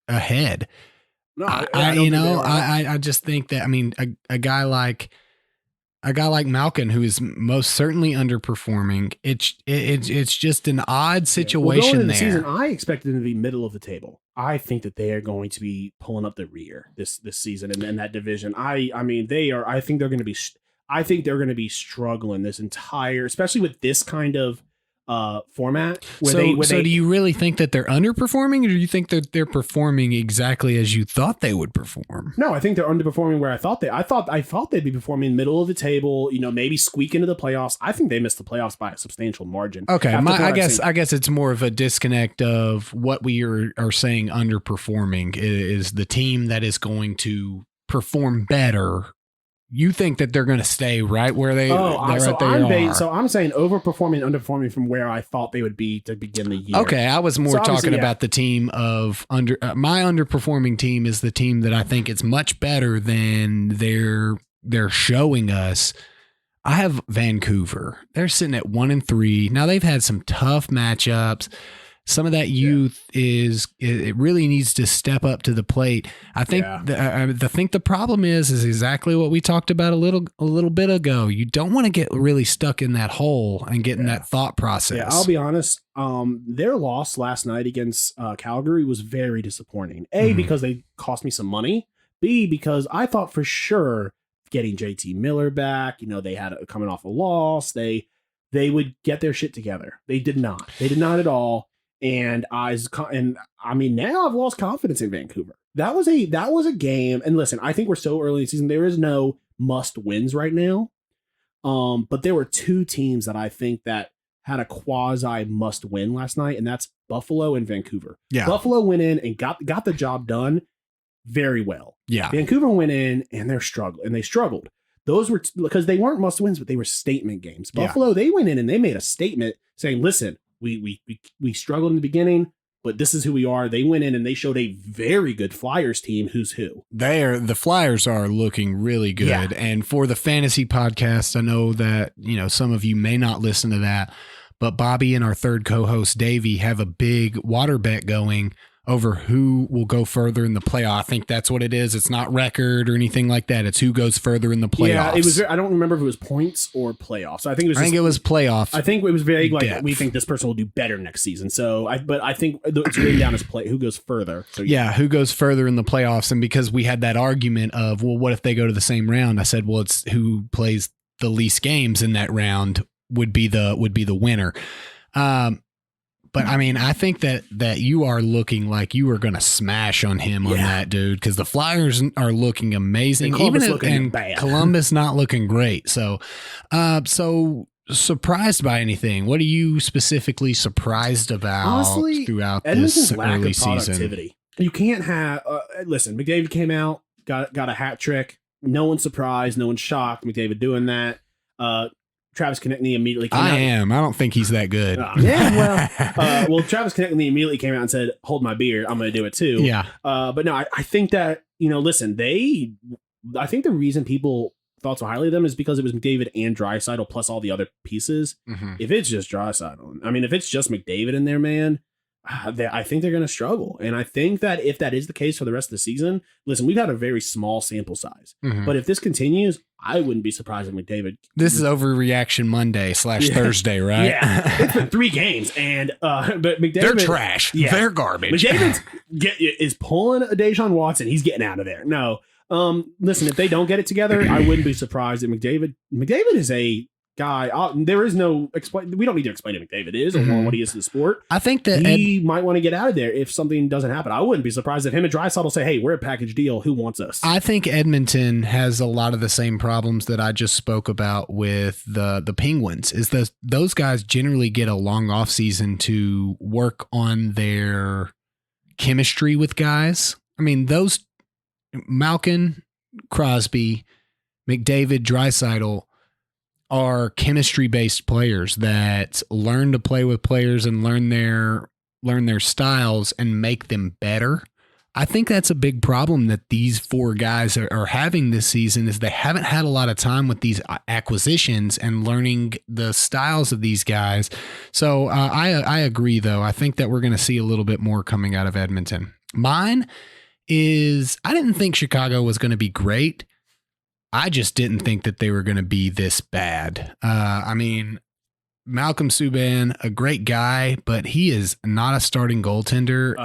ahead. No, I just think that, I mean, a guy like Malkin, who is most certainly underperforming, it's just an odd situation there. The season, I expected them to be middle of the table. I think that they are going to be pulling up the rear this season in that division. I mean, they are. I think they're going to be struggling this entire, especially with this kind of format. So do you really think that they're underperforming, or do you think that they're performing exactly as you thought they would perform? No, I think they're underperforming where I thought they'd be performing middle of the table, maybe squeak into the playoffs. I think they missed the playoffs by a substantial margin. Okay, I guess it's more of a disconnect of what we are saying underperforming is the team that is going to perform better. You think that they're going to stay right where they are? So I'm saying overperforming, underperforming from where I thought they would be to begin the year. Okay, I was more talking about the team of my underperforming team is the team that I think is much better than they're showing us. I have Vancouver. They're sitting at 1-3. Now they've had some tough matchups. some of that youth it really needs to step up to the plate. I think I think the problem is exactly what we talked about a little bit ago. You don't want to get really stuck in that hole and get in that thought process. Yeah, I'll be honest. Their loss last night against Calgary was very disappointing. A, because they cost me some money. B, because I thought for sure getting JT Miller back, they had coming off a loss, they would get their shit together. They did not. They did not at all. And now I've lost confidence in Vancouver. That was a game. And listen, I think we're so early in the season. There is no must wins right now. But there were two teams that I think that had a quasi must win last night, and that's Buffalo and Vancouver. Yeah. Buffalo went in and got the job done very well. Yeah. Vancouver went in and they struggled. Those were because they weren't must wins, but they were statement games. Buffalo, they went in and they made a statement saying, listen, we struggled in the beginning, but this is who we are. They went in and they showed a very good Flyers team who's who. The Flyers are looking really good. Yeah. And for the fantasy podcast, I know that, some of you may not listen to that, but Bobby and our third co-host Davey have a big water bet going over who will go further in the playoff. I think that's what it is. It's not record or anything like that. It's who goes further in the playoffs. Yeah, it was. I don't remember if it was points or playoffs. I think it was playoffs. I think it was very like we think this person will do better next season. So, I think it's written down as who goes further. So who goes further in the playoffs? And because we had that argument of, well, what if they go to the same round? I said, well, it's who plays the least games in that round would be the winner. But I mean, I think that you are looking like you are going to smash on him on that, dude, because the Flyers are looking amazing, Columbus not looking great. So, surprised by anything? What are you specifically surprised about? Honestly, throughout Edmonton's this early season? You can't have. Listen, McDavid came out, got a hat trick. No one's surprised. No one's shocked. McDavid doing that. Travis Konechny immediately came out. I don't think he's that good. Travis Konechny immediately came out and said, hold my beer. I'm going to do it too. Yeah. But no, I think that, listen, I think the reason people thought so highly of them is because it was McDavid and Draisaitl plus all the other pieces. Mm-hmm. If it's just Draisaitl, if it's just McDavid in there, man, I think they're going to struggle. And I think that if that is the case for the rest of the season, listen, we've had a very small sample size. Mm-hmm. But if this continues, I wouldn't be surprised if McDavid. This is Overreaction Monday / Thursday, right? Yeah. It's been 3 games. And but McDavid. They're trash. Yeah. They're garbage. McDavid is pulling a Deshaun Watson. He's getting out of there. No. Listen, if they don't get it together, I wouldn't be surprised that McDavid is a guy. There is no we don't need to explain who McDavid is or what he is to the sport. I think that he might want to get out of there if something doesn't happen. I wouldn't be surprised if him and Draisaitl say, "Hey, we're a package deal. Who wants us?" I think Edmonton has a lot of the same problems that I just spoke about with the Penguins. Is that those guys generally get a long off season to work on their chemistry with guys. I mean, those Malkin, Crosby, McDavid, Draisaitl are chemistry-based players that learn to play with players and learn their styles and make them better. I think that's a big problem that these 4 guys are having this season is they haven't had a lot of time with these acquisitions and learning the styles of these guys. So I agree, though. I think that we're going to see a little bit more coming out of Edmonton. Mine is I didn't think Chicago was going to be great. I just didn't think that they were going to be this bad. Malcolm Subban, a great guy, but he is not a starting goaltender.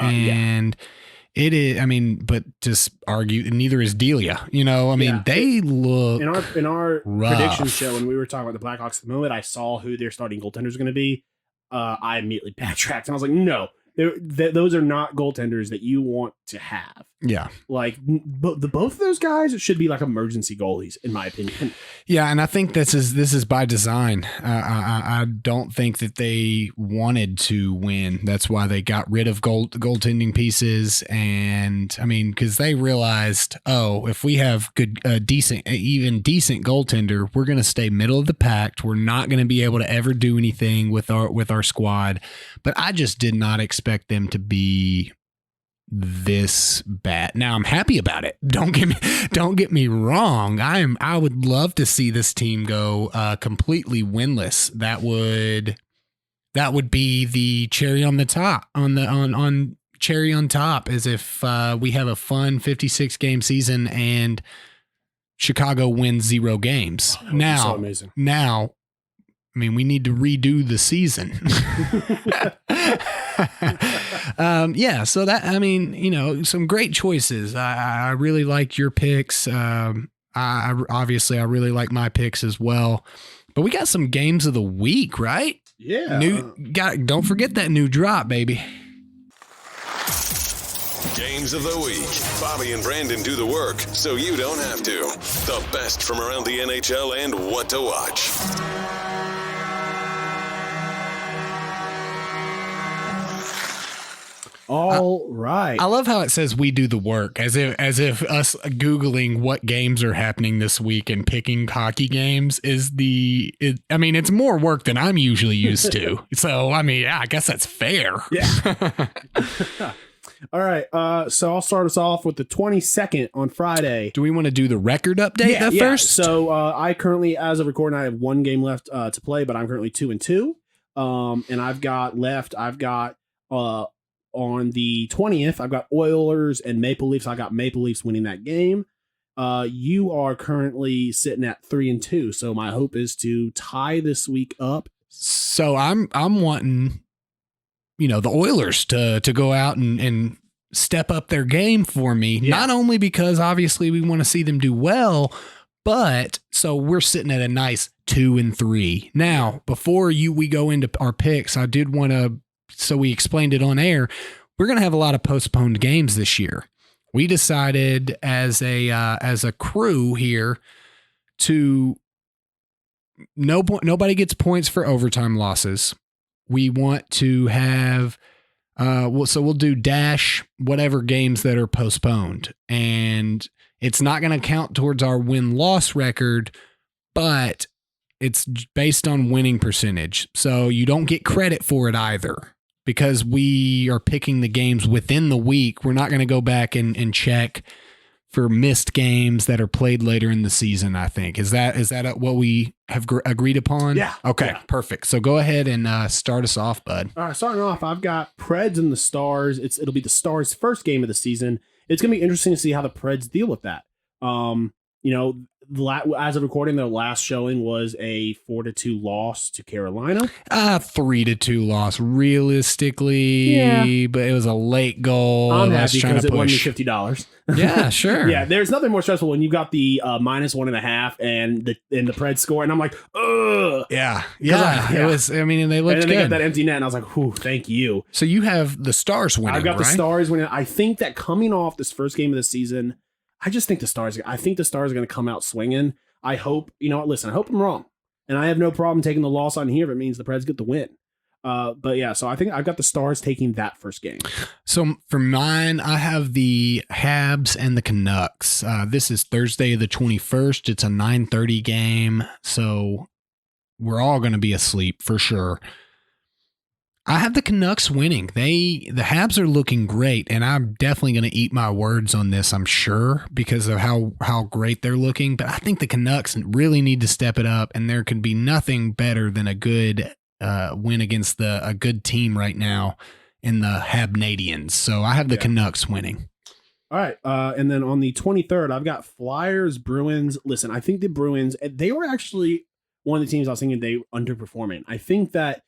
It is, but just argue, neither is Delia. They look in our rough. Prediction show when we were talking about the Blackhawks. The moment I saw who their starting goaltender is going to be, I immediately backtracked and I was like, no. Those are not goaltenders that you want to have. Yeah. Like both of those guys should be like emergency goalies, in my opinion. Yeah. And I think this is by design. I don't think that they wanted to win. That's why they got rid of goaltending pieces. And because they realized, if we have decent goaltender, we're going to stay middle of the pack. We're not going to be able to ever do anything with our squad. But I just did not expect them to be this bad. Now I'm happy about it. Don't get me wrong. I would love to see this team go completely winless. That would that would be the cherry on the top on cherry on top, as if we have a fun 56 game season and Chicago wins 0 games. So amazing. Now, I mean, we need to redo the season. Yeah. So that, I mean, you know, some great choices. I really like your picks. I really like my picks as well, but we got some games of the week, right? Yeah. Don't forget that new drop, baby. Games of the week. Bobby and Brandon do the work, so you don't have to. The best from around the NHL and what to watch. All right. I love how it says we do the work, as if us Googling what games are happening this week and picking hockey games is I mean, it's more work than I'm usually used to. So, I mean, yeah, I guess that's fair. Yeah. All right. So I'll start us off with the 22nd on Friday. Do we want to do the record update first? So I currently, as of recording, I have 1 game left to play, but I'm currently 2-2. And I've got on the 20th, I've got Oilers and Maple Leafs. I got Maple Leafs winning that game. You are currently sitting at 3-2. So my hope is to tie this week up. So I'm wanting, you know, the Oilers to go out and step up their game for me. Yeah. Not only because obviously we want to see them do well, but so we're sitting at a nice 2-3. Now, before we go into our picks, I did want to, so we explained it on air, we're going to have a lot of postponed games this year. We decided as a crew here to nobody gets points for overtime losses. We want to have, so we'll do dash whatever games that are postponed, and it's not going to count towards our win-loss record, but it's based on winning percentage. So you don't get credit for it either, because we are picking the games within the week. We're not going to go back and check for missed games that are played later in the season, I think. Is that what we have agreed upon? Yeah. Okay, yeah. Perfect. So go ahead and start us off, bud. All right, starting off, I've got Preds and the Stars. It'll be the Stars' first game of the season. It's going to be interesting to see how the Preds deal with that. You know, as of recording, their last showing was a 4-2 loss to Carolina. 3-2 loss, realistically, but it was a late goal. I'm happy because it won me $50. Yeah, sure. Yeah, there's nothing more stressful when you got the -1.5 and the Preds score, and I'm like, ugh. Yeah. It was. I mean, and they looked and then good. They got that empty net, and I was like, whew, thank you. So you have the Stars winning. I've got the right? Stars winning. I think that coming off this first game of the season, I think the Stars are going to come out swinging. I hope, listen, I hope I'm wrong. And I have no problem taking the loss on here if it means the Preds get the win. But yeah, so I think I've got the Stars taking that first game. So for mine, I have the Habs and the Canucks. This is Thursday the 21st. It's a 9:30 game. So we're all going to be asleep for sure. I have the Canucks winning. The Habs are looking great, and I'm definitely going to eat my words on this, I'm sure, because of how great they're looking. But I think the Canucks really need to step it up, and there could be nothing better than a good win against a good team right now in the Habnadians. So I have the Canucks winning. All right, and then on the 23rd, I've got Flyers, Bruins. Listen, I think the Bruins, they were actually one of the teams I was thinking they underperforming. I think that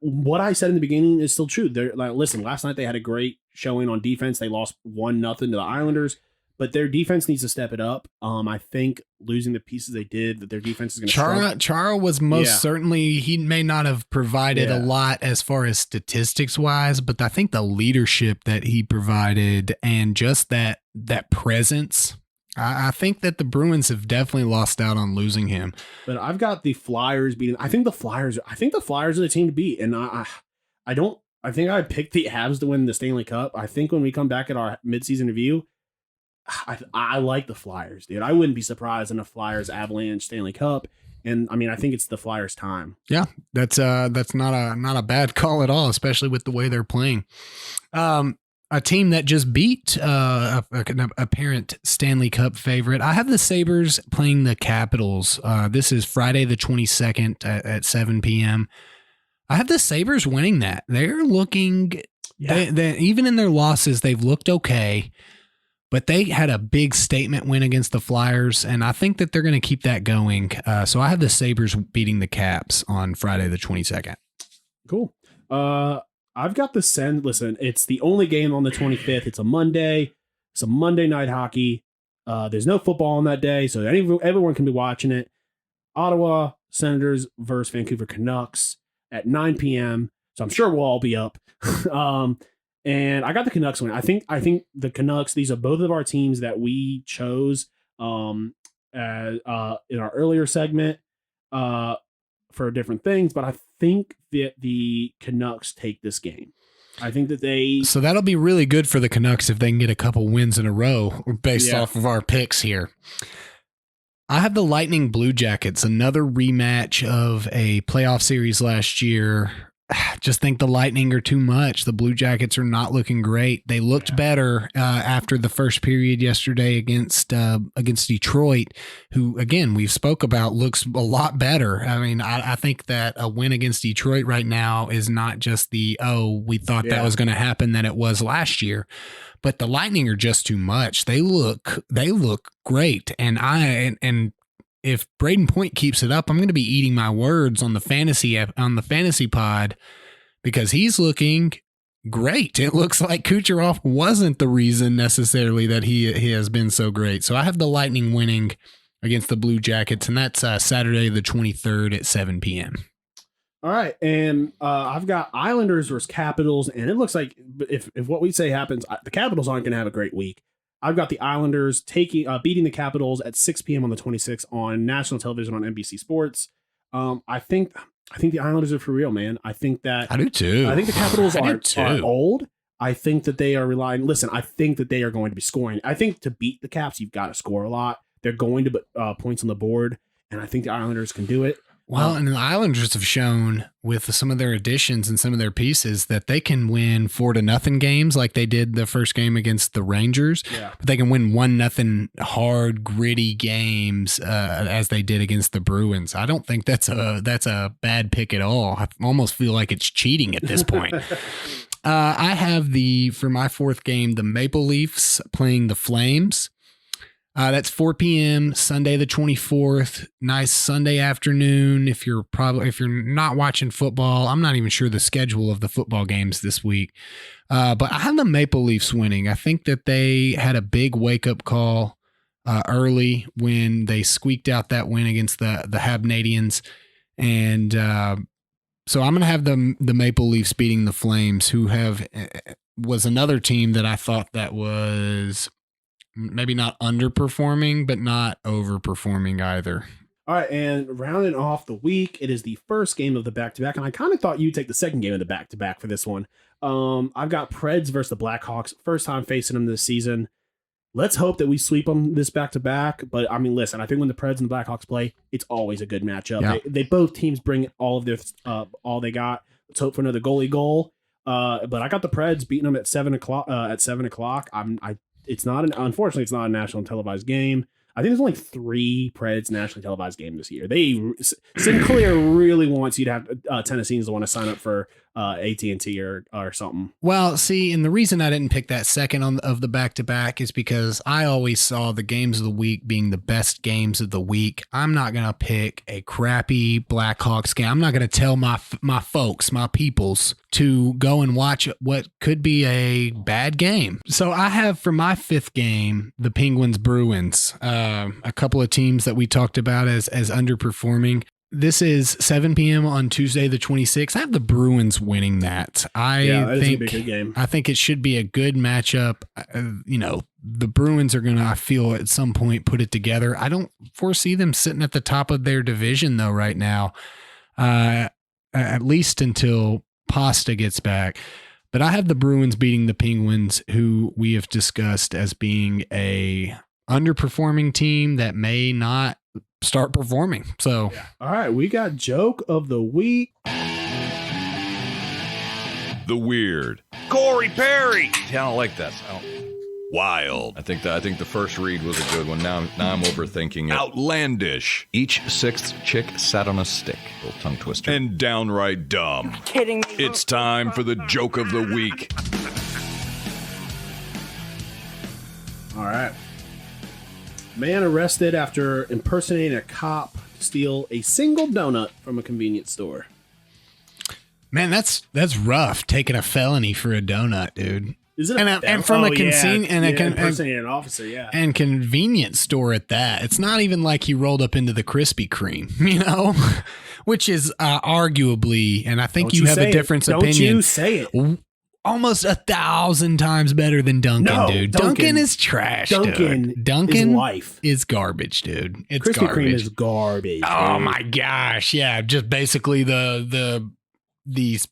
what I said in the beginning is still true. They're like, listen, last night they had a great showing on defense. They lost 1-0 to the Islanders, but their defense needs to step it up. I think losing the pieces they did, that their defense is going to struggle. Chara was most certainly, he may not have provided a lot as far as statistics wise, but I think the leadership that he provided and just that presence, I think that the Bruins have definitely lost out on losing him. But I've got the Flyers beating. I think the Flyers are the team to beat. And I think I picked the Habs to win the Stanley Cup. I think when we come back at our midseason review, I like the Flyers, dude. I wouldn't be surprised in a Flyers Avalanche Stanley Cup. And I mean, I think it's the Flyers' time. Yeah, that's not a bad call at all, especially with the way they're playing. A team that just beat a apparent Stanley Cup favorite. I have the Sabres playing the Capitals. This is Friday the 22nd at 7 p.m. I have the Sabres winning that. They're looking, they even in their losses, they've looked okay. But they had a big statement win against the Flyers, and I think that they're going to keep that going. So I have the Sabres beating the Caps on Friday the 22nd. Cool. I've got the Sens. Listen, it's the only game on the 25th. It's a Monday. It's a Monday night hockey. There's no football on that day, so everyone can be watching it. Ottawa Senators versus Vancouver Canucks at 9 p.m. So I'm sure we'll all be up. And I got the Canucks win. I think the Canucks, these are both of our teams that we chose in our earlier segment for different things, but I think that the Canucks take this game. I think that So that'll be really good for the Canucks if they can get a couple wins in a row based off of our picks here. I have the Lightning Blue Jackets, another rematch of a playoff series last year. Just think the Lightning are too much. The Blue Jackets are not looking great. They looked better after the first period yesterday against Detroit, who, again, we've spoke about looks a lot better. I mean, I think that a win against Detroit right now is not just we thought that was going to happen than it was last year. But the Lightning are just too much. They look great. And if Braden Point keeps it up, I'm going to be eating my words on the fantasy pod because he's looking great. It looks like Kucherov wasn't the reason necessarily that he has been so great. So I have the Lightning winning against the Blue Jackets, and that's Saturday the 23rd at 7 p.m. All right, and I've got Islanders versus Capitals, and it looks like if what we say happens, the Capitals aren't going to have a great week. I've got the Islanders beating the Capitals at 6 p.m. on the 26th on national television on NBC Sports. I think the Islanders are for real, man. I think that I do too. I think the Capitals are old. I think that they are relying. Listen, I think that they are going to be scoring. I think to beat the Caps, you've got to score a lot. They're going to put points on the board, and I think the Islanders can do it. Well, and the Islanders have shown with some of their additions and some of their pieces that they can win 4-0 games like they did the first game against the Rangers. Yeah. But they can win 1-0 hard, gritty games as they did against the Bruins. I don't think that's a bad pick at all. I almost feel like it's cheating at this point. I have for my fourth game, the Maple Leafs playing the Flames. That's 4 p.m. Sunday the 24th. Nice Sunday afternoon. If you're not watching football, I'm not even sure the schedule of the football games this week. But I have the Maple Leafs winning. I think that they had a big wake up call early when they squeaked out that win against the Habnadians, and so I'm going to have the Maple Leafs beating the Flames, who was another team that I thought that was maybe not underperforming, but not overperforming either. All right, and rounding off the week, it is the first game of the back-to-back, and I kind of thought you'd take the second game of the back-to-back for this one. I've got Preds versus the Blackhawks, first time facing them this season. Let's hope that we sweep them this back-to-back, but I mean, listen, I think when the Preds and the Blackhawks play, it's always a good matchup. Yeah. They both teams bring all of their all they got. Let's hope for another goalie goal. But I got the Preds beating them at 7 o'clock. Unfortunately, it's not a national televised game. I think there's only 3 Preds nationally televised games this year. Sinclair really wants you to have Tennesseans to want to sign up for AT&T or something. Well, see, and the reason I didn't pick that second of the back-to-back is because I always saw the games of the week being the best games of the week. I'm not going to pick a crappy Blackhawks game. I'm not going to tell my folks, my peoples, to go and watch what could be a bad game. So I have for my 5th game, the Penguins-Bruins, a couple of teams that we talked about as underperforming. This is 7 p.m. on Tuesday, the 26th. I have the Bruins winning that. That is gonna be a good game. I think it should be a good matchup. The Bruins are going to, I feel, at some point put it together. I don't foresee them sitting at the top of their division, though, right now, at least until Pasta gets back. But I have the Bruins beating the Penguins, who we have discussed as being a underperforming team that may not start performing. So, all right, we got joke of the week. The weird Corey Perry. I don't like that. Wild. I think the first read was a good one. Now I'm overthinking it. Outlandish. Each sixth chick sat on a stick. Little tongue twister. And downright dumb. You're kidding me. It's time for the joke of the week. All right. Man arrested after impersonating a cop to steal a single donut from a convenience store. Man, that's rough. Taking a felony for a donut, dude. Is it and from a impersonating an officer, yeah, and convenience store at that. It's not even like he rolled up into the Krispy Kreme, you know, which is arguably, and I think you have a different opinion. Don't you say it. Almost 1,000 times better than Dunkin', No, dude. Dunkin' is trash, dude. Dunkin' is life. Is garbage, dude. It's Krispy garbage. Kreme is garbage. Oh dude. my gosh, yeah. Just basically these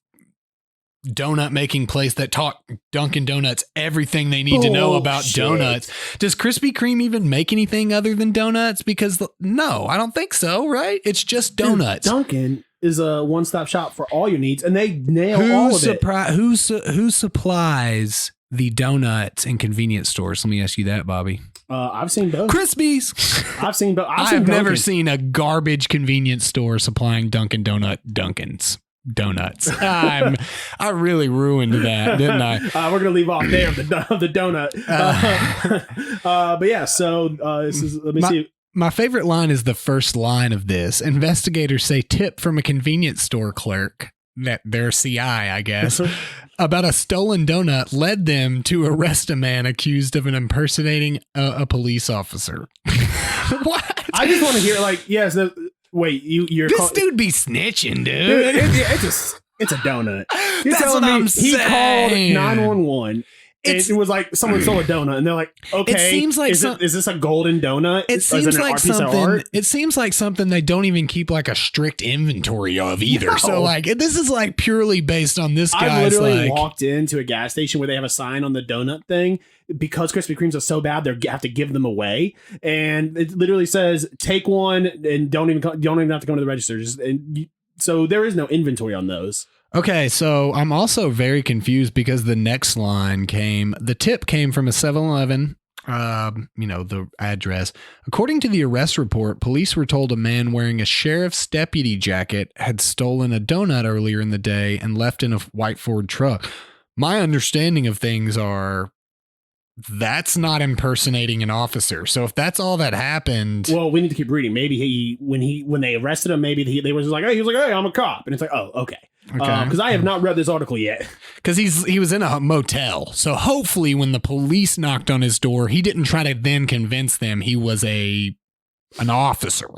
donut making place that taught Dunkin' Donuts everything they need to know about donuts. Does Krispy Kreme even make anything other than donuts? Because no, I don't think so, right? It's just donuts. Dude, Dunkin' is a one-stop shop for all your needs, and they nail all of it. Who supplies the donuts in convenience stores? Let me ask you that, Bobby. I've seen both. Krispies. I've seen both. I've never seen a garbage convenience store supplying Dunkin' Donuts. I really ruined that, didn't I? We're gonna leave off there of the donut. But yeah, so this is. Let me see. My favorite line is the first line of this. Investigators say tip from a convenience store clerk, that their CI, I guess, about a stolen donut led them to arrest a man accused of impersonating a police officer. What? I just want to hear yes. Wait, you're this dude be snitching, dude. It's a donut. You're That's what I'm saying. He called 911. It was like someone stole a donut, and they're like, "Okay, it seems like is this a golden donut? It seems like something. It seems like something they don't even keep like a strict inventory of either. No. So like this is like purely based on this guy's. I literally walked into a gas station where they have a sign on the donut thing because Krispy Kremes are so bad they have to give them away, and it literally says take one and don't even have to go to the register. So there is no inventory on those. Okay, so I'm also very confused because the next line the tip came from a 7-Eleven, the address. According to the arrest report, police were told a man wearing a sheriff's deputy jacket had stolen a donut earlier in the day and left in a white Ford truck. My understanding of things are that's not impersonating an officer. So if that's all that happened, well, we need to keep reading. Maybe when they arrested him, maybe they were just like, hey, he was like, hey, I'm a cop, and it's like, oh, okay. Because I have not read this article yet. Because he was in a motel, so hopefully when the police knocked on his door, he didn't try to then convince them he was an officer.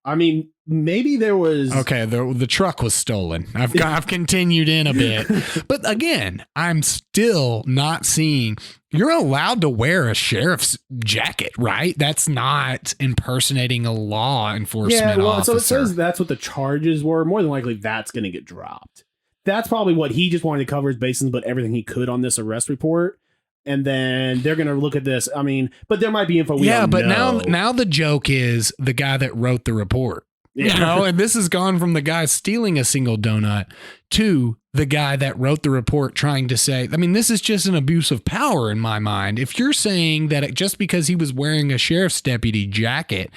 I mean, maybe there was. Okay, the truck was stolen. I've continued in a bit, but again, I'm still not seeing. You're allowed to wear a sheriff's jacket, right? That's not impersonating a law enforcement officer. So it says that's what the charges were. More than likely, that's going to get dropped. That's probably what he just wanted to cover his bases, but everything he could on this arrest report. And then they're going to look at this. I mean, but there might be info we don't know. now the joke is the guy that wrote the report. Yeah. You know, and this has gone from the guy stealing a single donut to the guy that wrote the report trying to say, I mean, this is just an abuse of power in my mind. If you're saying that just because he was wearing a sheriff's deputy jacket,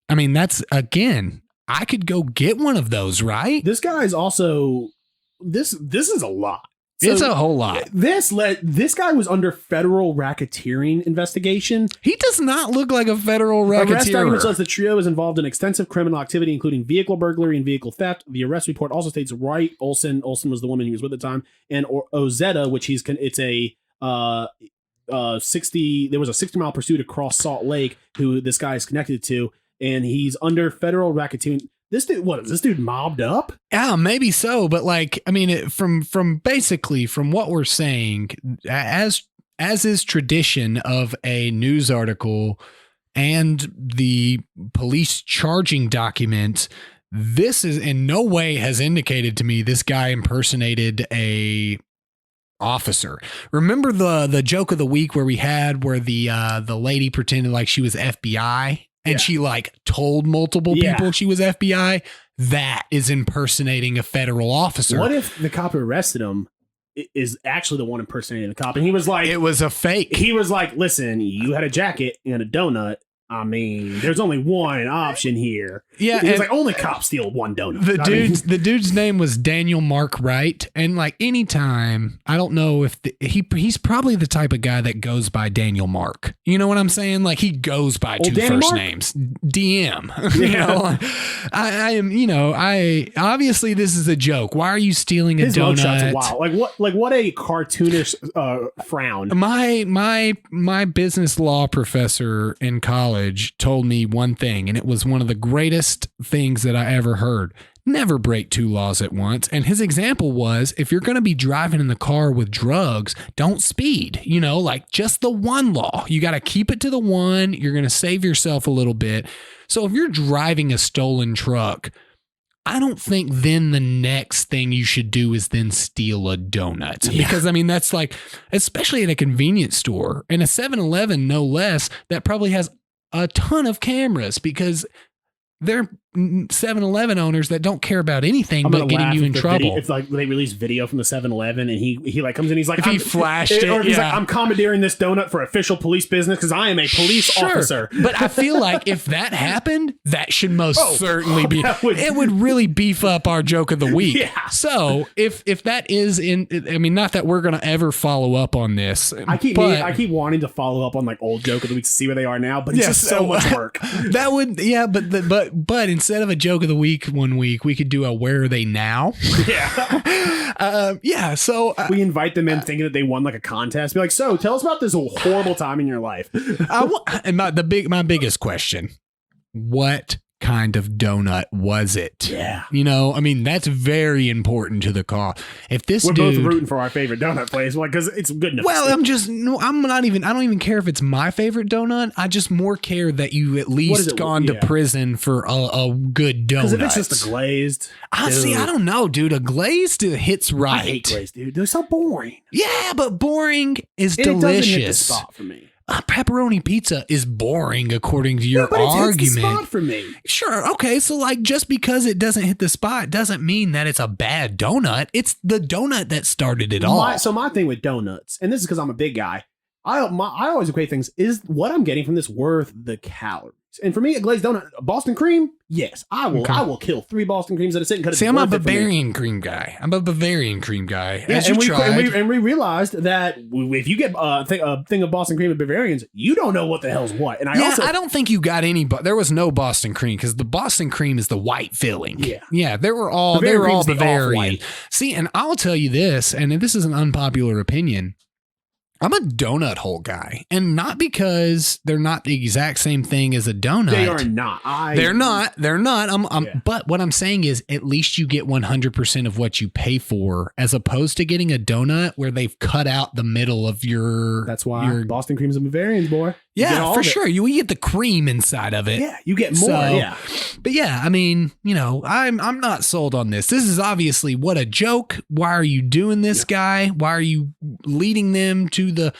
I mean, that's, again, I could go get one of those, right? This guy's also, this is a lot. So it's a whole lot. This guy was under federal racketeering investigation. He does not look like a federal racketeer. Arrest document says the trio is involved in extensive criminal activity, including vehicle burglary and vehicle theft. The arrest report also states Wright, Olson was the woman he was with at the time, and Ozetta, which it's a 60. There was a 60-mile pursuit across Salt Lake, who this guy is connected to, and he's under federal racketeering. This dude, what is this dude mobbed up? Yeah, maybe so. But like, I mean, from what we're saying, as is tradition of a news article and the police charging document, this is in no way has indicated to me this guy impersonated a officer. Remember the joke of the week where the lady pretended like she was FBI? And she like told multiple people she was FBI. That is impersonating a federal officer. What if the cop who arrested him is actually the one impersonating the cop. And he was like, it was a fake. He was like, listen, you had a jacket and a donut. I mean, there's only one option here. Yeah, he was like, only cops steal one donut. The dude's name was Daniel Mark Wright, and like anytime, I don't know if he's probably the type of guy that goes by Daniel Mark. You know what I'm saying? Like he goes by two Danny first Mark? names, DM. You know, I am. You know, I obviously this is a joke. Why are you stealing a His donut? mugshot's wild. Like what a cartoonish frown. My business law professor in college told me one thing, and it was one of the greatest things that I ever heard. Never break two laws at once. And his example was, if you're going to be driving in the car with drugs, don't speed. You know, like just the one law. You got to keep it to the one. You're going to save yourself a little bit. So if you're driving a stolen truck, I don't think then the next thing you should do is then steal a donut. Yeah. Because I mean, that's like, especially at a convenience store and a 7-Eleven, no less, that probably has a ton of cameras because they're 7-Eleven owners that don't care about anything but getting you in trouble. It's like they release video from the 7-Eleven and he like comes in, he's like, if he flashed it, or he's like, I'm commandeering this donut for official police business because I am a police officer. But I feel like if that happened, that should most certainly be. It would really beef up our joke of the week. Yeah. So if that is I mean, not that we're gonna ever follow up on this. I keep wanting to follow up on like old joke of the week to see where they are now, but it's just so much work. That would, but instead of a joke of the week one week, we could do a where are they now? Yeah. So we invite them in thinking that they won like a contest. Be like, so tell us about this horrible time in your life. And my biggest question: what kind of donut was it? Yeah. You know, I mean, that's very important to the call. If this We're dude, both rooting for our favorite donut place, like, because it's good enough. Well, I don't even care if it's my favorite donut. I just more care that you at least gone to prison for a good donut. Because if it's just a glazed, I don't know, dude. A glazed hits right. I hate glazed, dude. They're so boring. Yeah, but boring is delicious. It doesn't hit the spot for me. Pepperoni pizza is boring according to your but argument. It hits the spot for me. Sure, okay, so like just because it doesn't hit the spot doesn't mean that it's a bad donut. It's the donut that started it all. So my thing with donuts, and this is because I'm a big guy, I always equate things, is what I'm getting from this worth the calories? And for me, a glazed donut, Boston cream, yes, I will. Okay. I will kill 3 Boston creams at a sit. See, I'm a Bavarian cream guy. Yeah, and we realized that if you get a thing of Boston cream at Bavarians, you don't know what the hell's what. And I don't think you got any. But there was no Boston cream because the Boston cream is the white filling. Yeah, they were all Bavarian. See, and I'll tell you this, and this is an unpopular opinion. I'm a donut hole guy, and not because they're not the exact same thing as a donut. They are not. They're not. But what I'm saying is, at least you get 100% of what you pay for, as opposed to getting a donut where they've cut out the middle of your. That's why Boston cream's and Bavarians, boy. Yeah, for sure. You get the cream inside of it. Yeah, you get more. But yeah, I mean, you know, I'm not sold on this. This is obviously what a joke. Why are you doing this, guy? Why are you leading them to the,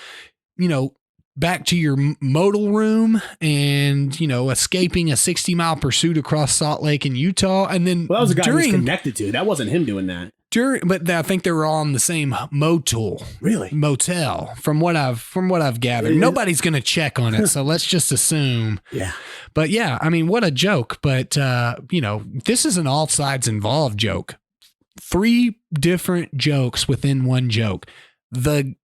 back to your modal room and, escaping a 60-mile pursuit across Salt Lake in Utah? And then that was a guy he was connected to. That wasn't him doing that. But I think they were all in the same motel. Really? Motel. From what I've gathered. Nobody's going to check on it, so let's just assume. Yeah. But yeah, I mean, what a joke. But this is an all sides involved joke. 3 different jokes within one joke. The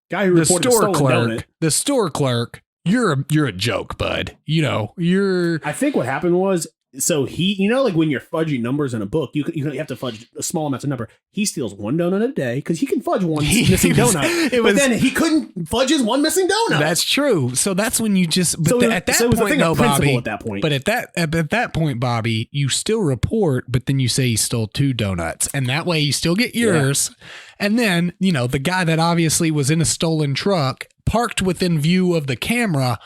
guy who reported the store clerk, you're a joke, bud. I think what happened was, so he, like when you're fudging numbers in a book, you have to fudge a small amount of number. He steals 1 donut a day because he can fudge one missing donut. But then he couldn't fudge his 1 missing donut. That's true. So that's when you just. But at that point, though, Bobby. At that point. But at that point, Bobby, you still report, but then you say he stole 2 donuts, and that way you still get yours. Yeah. And then the guy that obviously was in a stolen truck, parked within view of the camera,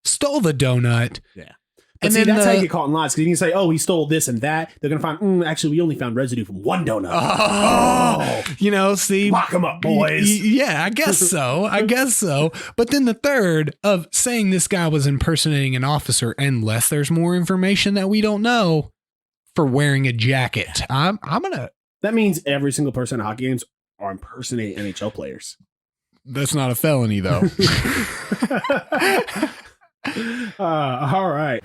stole the donut. Yeah. And then that's how you get caught in lies, because you can say, "Oh, he stole this and that." They're gonna find, actually, we only found residue from 1 donut. See, lock them up, boys. Yeah, I guess so. But then the third of saying this guy was impersonating an officer, unless there's more information that we don't know, for wearing a jacket. I'm gonna. That means every single person at hockey games or impersonate NHL players. That's not a felony, though. All right.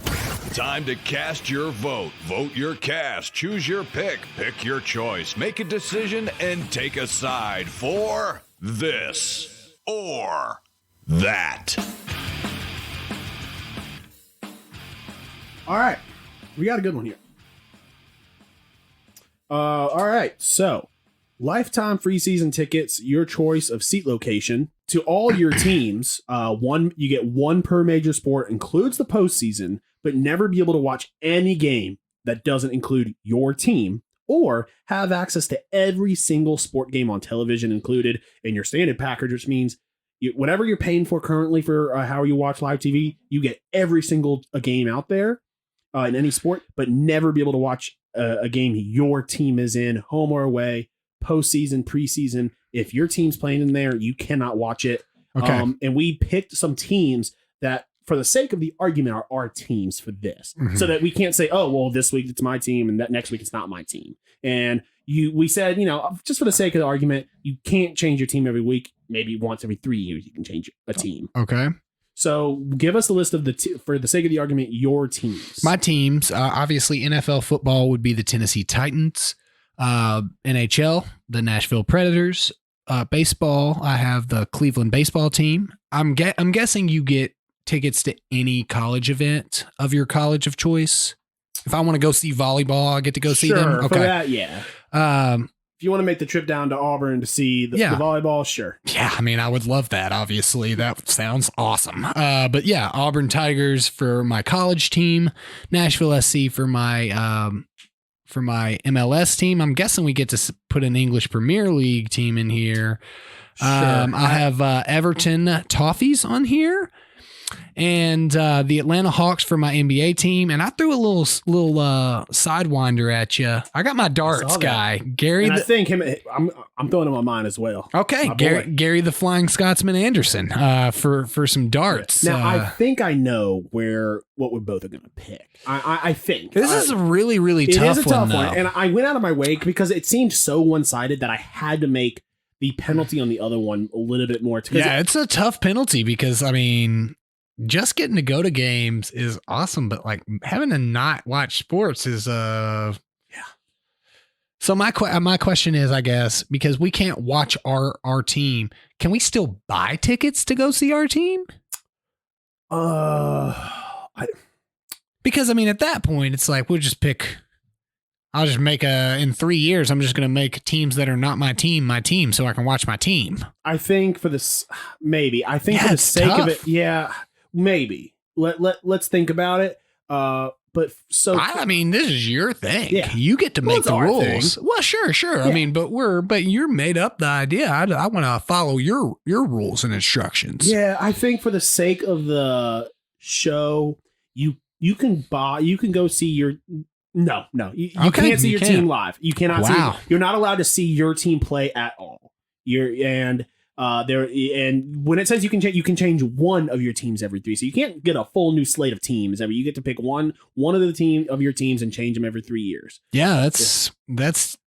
Time to cast your vote. Vote your cast. Choose your pick. Pick your choice. Make a decision and take a side for this or that. All right. We got a good one here. All right. So, lifetime free season tickets, your choice of seat location to all your teams. You get one per major sport, includes the postseason, but never be able to watch any game that doesn't include your team, or have access to every single sport game on television included in your standard package, which means whatever you're paying for currently for how you watch live TV, you get every single game out there in any sport, but never be able to watch a game your team is in, home or away, postseason, preseason. If your team's playing in there, you cannot watch it. Okay. And we picked some teams that, for the sake of the argument, are our teams for this, so that we can't say, oh, well, this week it's my team and that next week it's not my team. And we said, just for the sake of the argument, you can't change your team every week. Maybe once every 3 years you can change a team. Okay. So give us a list of for the sake of the argument, your teams. My teams, obviously NFL football would be the Tennessee Titans, NHL, the Nashville Predators, baseball, I have the Cleveland baseball team. I'm guessing you get tickets to any college event of your college of choice. If I want to go see volleyball, I get to go see them. Okay. For that, yeah. If you want to make the trip down to Auburn to see the volleyball, sure. Yeah, I mean, I would love that, obviously. That sounds awesome. But yeah, Auburn Tigers for my college team, Nashville SC for my MLS team. I'm guessing we get to put an English Premier League team in here. Sure. I have Everton Toffees on here. And the Atlanta Hawks for my NBA team, and I threw a little sidewinder at you. I got my darts guy, Gary. And I think I'm throwing him on mine as well. Okay, Gary the Flying Scotsman Anderson for some darts. Now I think I know what we both are going to pick. I think this is a really tough one. It is a tough one, and I went out of my way because it seemed so one-sided that I had to make the penalty on the other one a little bit more. Yeah, it's a tough penalty because I mean, just getting to go to games is awesome, but like having to not watch sports is yeah. So my question is, I guess, because we can't watch our team, can we still buy tickets to go see our team? Because I mean, at that point, it's like we'll just pick. I'll just make in 3 years, I'm just going to make teams that are not my team, so I can watch my team. I think for this, maybe. I think for the sake of it, yeah. Maybe let's think about it. But so I mean, this is your thing. Yeah. You get to make the rules. Thing. Well, sure. Yeah. I mean, but you're made up the idea. I want to follow your rules and instructions. Yeah, I think for the sake of the show, you can go see your. No, you can't see your team live. You cannot see. You're not allowed to see your team play at all. And when it says you can change one of your teams every 3, so you can't get a full new slate of teams every. You get to pick one of your teams and change them every 3 years. Yeah, that's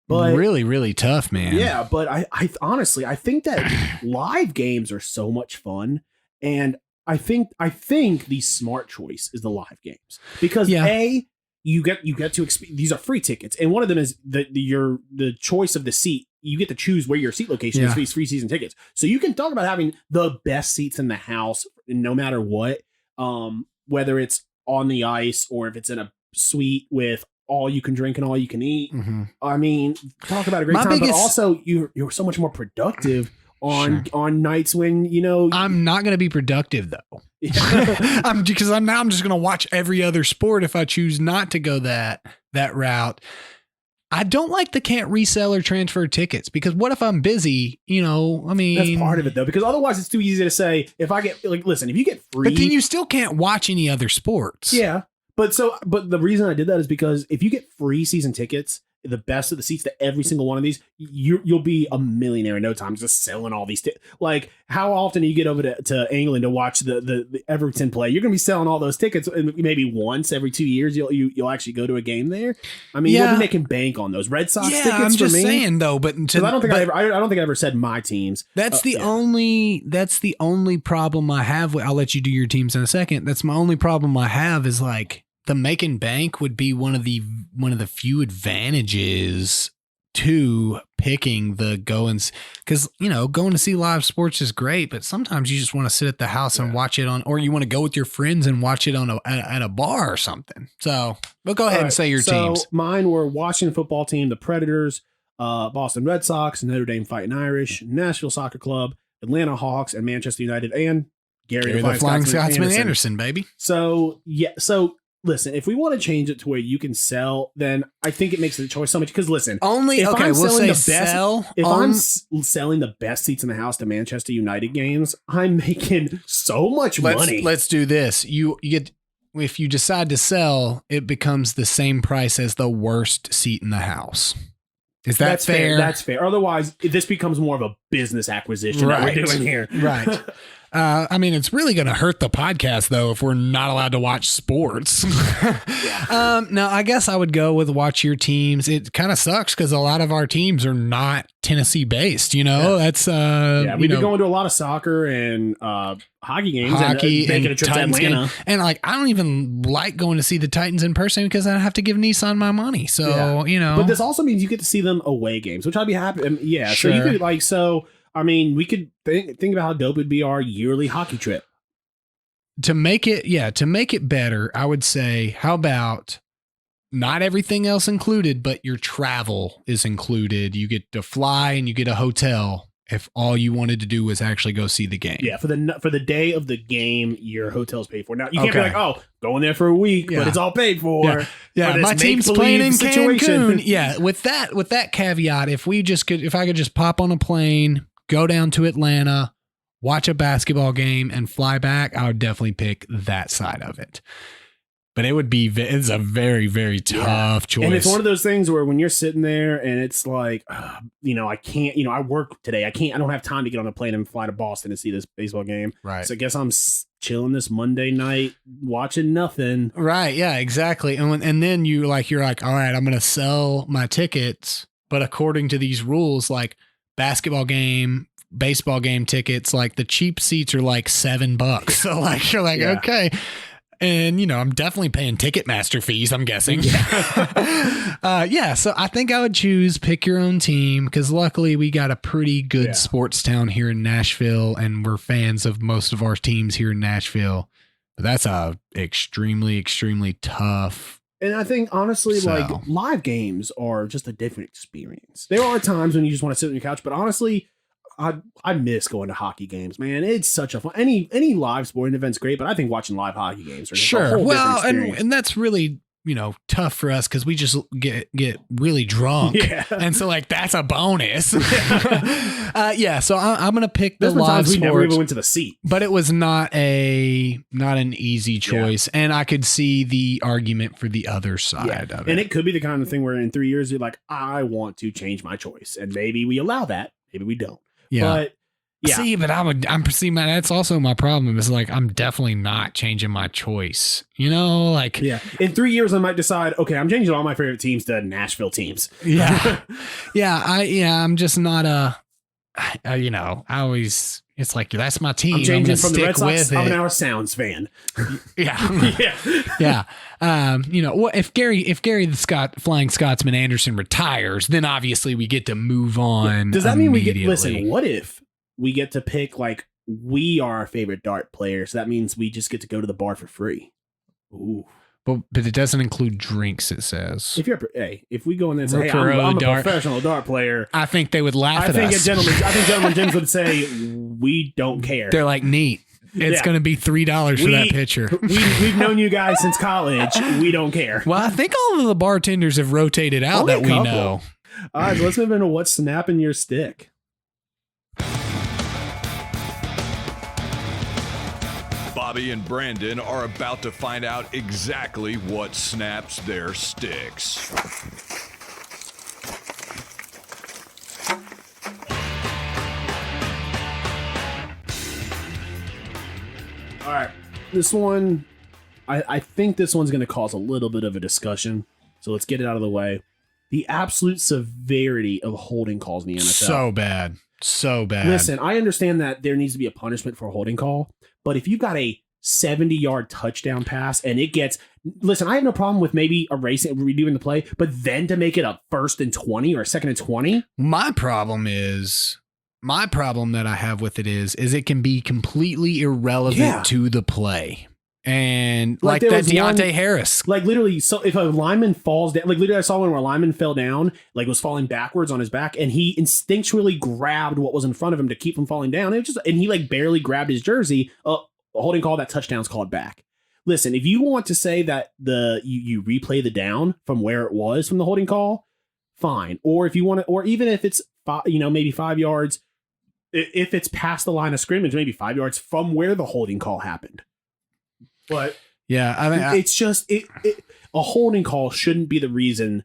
really tough, man. Yeah, but I honestly think that live games are so much fun, and I think the smart choice is the live games because you get to these are free tickets, and one of them is the choice of the seat. You get to choose where your seat location is for these free season tickets. So you can talk about having the best seats in the house, no matter what, whether it's on the ice or if it's in a suite with all you can drink and all you can eat. Mm-hmm. I mean, talk about a great time, but also you're so much more productive on nights when, I'm not going to be productive though. I'm just going to watch every other sport if I choose not to go that route. I don't like the can't resell or transfer tickets because what if I'm busy? I mean, that's part of it though, because otherwise it's too easy to say if I get listen, if you get free, but then you still can't watch any other sports. Yeah. But the reason I did that is because if you get free season tickets the best of the seats to every single one of these, you'll be a millionaire in no time just selling all these. Like, how often do you get over to England to watch the Everton play? You're going to be selling all those tickets, and maybe once every 2 years you'll actually go to a game there. I mean, you'll be making bank on those Red Sox tickets. I'm just saying though, but I don't think I ever said my teams. That's the only problem I have. I'll let you do your teams in a second. That's my only problem I have is like the making bank would be one of the few advantages to picking the goings, because going to see live sports is great, but sometimes you just want to sit at the house and watch it on, or you want to go with your friends and watch it on at a bar or something. So, but go ahead and say your teams. Mine were Washington football team, the Predators, Boston Red Sox, Notre Dame Fighting Irish, Nashville Soccer Club, Atlanta Hawks, and Manchester United, and Gary the Flying Scotsman Anderson, baby. So listen, if we want to change it to where you can sell, then I think it makes the choice so much. Because listen, if I'm selling the best seats in the house to Manchester United games, I'm making so much money. Let's do this. You get, if you decide to sell, it becomes the same price as the worst seat in the house. That's fair? That's fair. Otherwise, this becomes more of a business acquisition that we're doing here. Right. I mean, it's really going to hurt the podcast, though, if we're not allowed to watch sports. No, I guess I would go with watch your teams. It kind of sucks because a lot of our teams are not Tennessee based. That's we've been going to a lot of soccer and hockey games, and making a trip Titans to Atlanta. And like, I don't even like going to see the Titans in person because I have to give Nissan my money. So but this also means you get to see them away games, which I'd be happy. Sure. So you could I mean, we could think about how dope it'd be our yearly hockey trip. To make it better, I would say, how about not everything else included, but your travel is included. You get to fly and you get a hotel if all you wanted to do was actually go see the game. Yeah, for the day of the game, your hotel's paid for. Now, you can't be like, oh, going there for a week, but it's all paid for. Yeah, my team's playing in Cancun. Yeah, with that caveat, if I could just pop on a plane, go down to Atlanta, watch a basketball game, and fly back, I would definitely pick that side of it. But it's a very, very tough choice. And it's one of those things where when you're sitting there and it's like, I can't, I work today. I don't have time to get on a plane and fly to Boston to see this baseball game. Right. So I guess I'm chilling this Monday night, watching nothing. Right. Yeah, exactly. And then you're like, all right, I'm going to sell my tickets. But according to these rules, like basketball game, baseball game tickets, like the cheap seats are like $7. So like, you're like, okay. And, I'm definitely paying Ticketmaster fees, I'm guessing. So I think I would choose pick your own team because luckily we got a pretty good sports town here in Nashville and we're fans of most of our teams here in Nashville. But that's a extremely, extremely tough. And I think, honestly, like live games are just a different experience. There are times when you just want to sit on your couch, but honestly, I miss going to hockey games, man. It's such a fun. Any live sporting event's great, but I think watching live hockey games are just a whole different experience. and that's really tough for us because we just get really drunk, and so like that's a bonus. So I'm gonna pick the live sports. We never even went to the seat, but it was not an easy choice, and I could see the argument for the other side of it. And it could be the kind of thing where in 3 years you're like, I want to change my choice, and maybe we allow that, maybe we don't. Yeah. But see, but that's also my problem is like, I'm definitely not changing my choice, in 3 years, I might decide, okay, I'm changing all my favorite teams to Nashville teams. I'm just not I always, it's like, that's my team. I'm changing from the Red Sox. I'm now a Sounds fan. If Gary the Flying Scotsman Anderson retires, then obviously we get to move on. Does that mean what if we get to pick, like, we are our favorite dart player, so that means we just get to go to the bar for free? Ooh. But it doesn't include drinks, it says. If we go in there and say, hey, I'm a professional dart player, I think they would laugh at us. I think Gentleman Jim's would say, we don't care. They're like, neat. It's going to be $3 for that pitcher. We've known you guys since college. We don't care. Well, I think all of the bartenders have rotated out that we know. All right, so let's move into what's snapping your stick. Bobby and Brandon are about to find out exactly what snaps their sticks. this one, I think this one's going to cause a little bit of a discussion. So let's get it out of the way. The absolute severity of holding calls in the NFL. So bad. So bad. Listen, I understand that there needs to be a punishment for a holding call, but if you've got a 70-yard touchdown pass and it gets... Listen, I have no problem with maybe erasing, redoing the play, but then to make it a 1st and 20 or a 2nd and 20? My problem that I have with it is it can be completely irrelevant to the play. And like that Deontay Harris. Like literally, so if a lineman falls down, like literally I saw one where a lineman fell down, like was falling backwards on his back, and he instinctually grabbed what was in front of him to keep from falling down. And he like barely grabbed his jersey. A holding call, that touchdown's called back. Listen, if you want to say that you replay the down from where it was from the holding call, fine. Or if you want to, or even if it's maybe 5 yards, if it's past the line of scrimmage, maybe 5 yards from where the holding call happened. But yeah, I mean, it's just a holding call shouldn't be the reason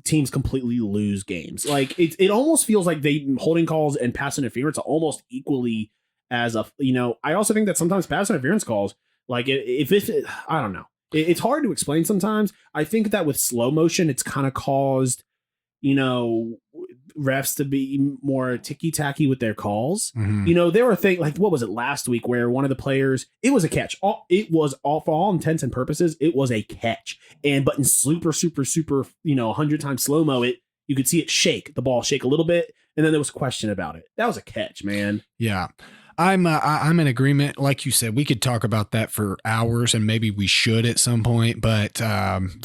teams completely lose games. Like it almost feels like holding calls and pass interference are almost equally as I also think that sometimes pass interference calls, like I don't know, it's hard to explain sometimes. I think that with slow motion, it's kind of caused, refs to be more ticky-tacky with their calls. Mm-hmm. There were things like, what was it last week where one of the players, it was a catch. It was all, for all intents and purposes, it was a catch. But in super, 100 times slow-mo, you could see it shake, the ball shake a little bit, and then there was a question about it. That was a catch, man. Yeah. I'm in agreement. Like you said, we could talk about that for hours, and maybe we should at some point. But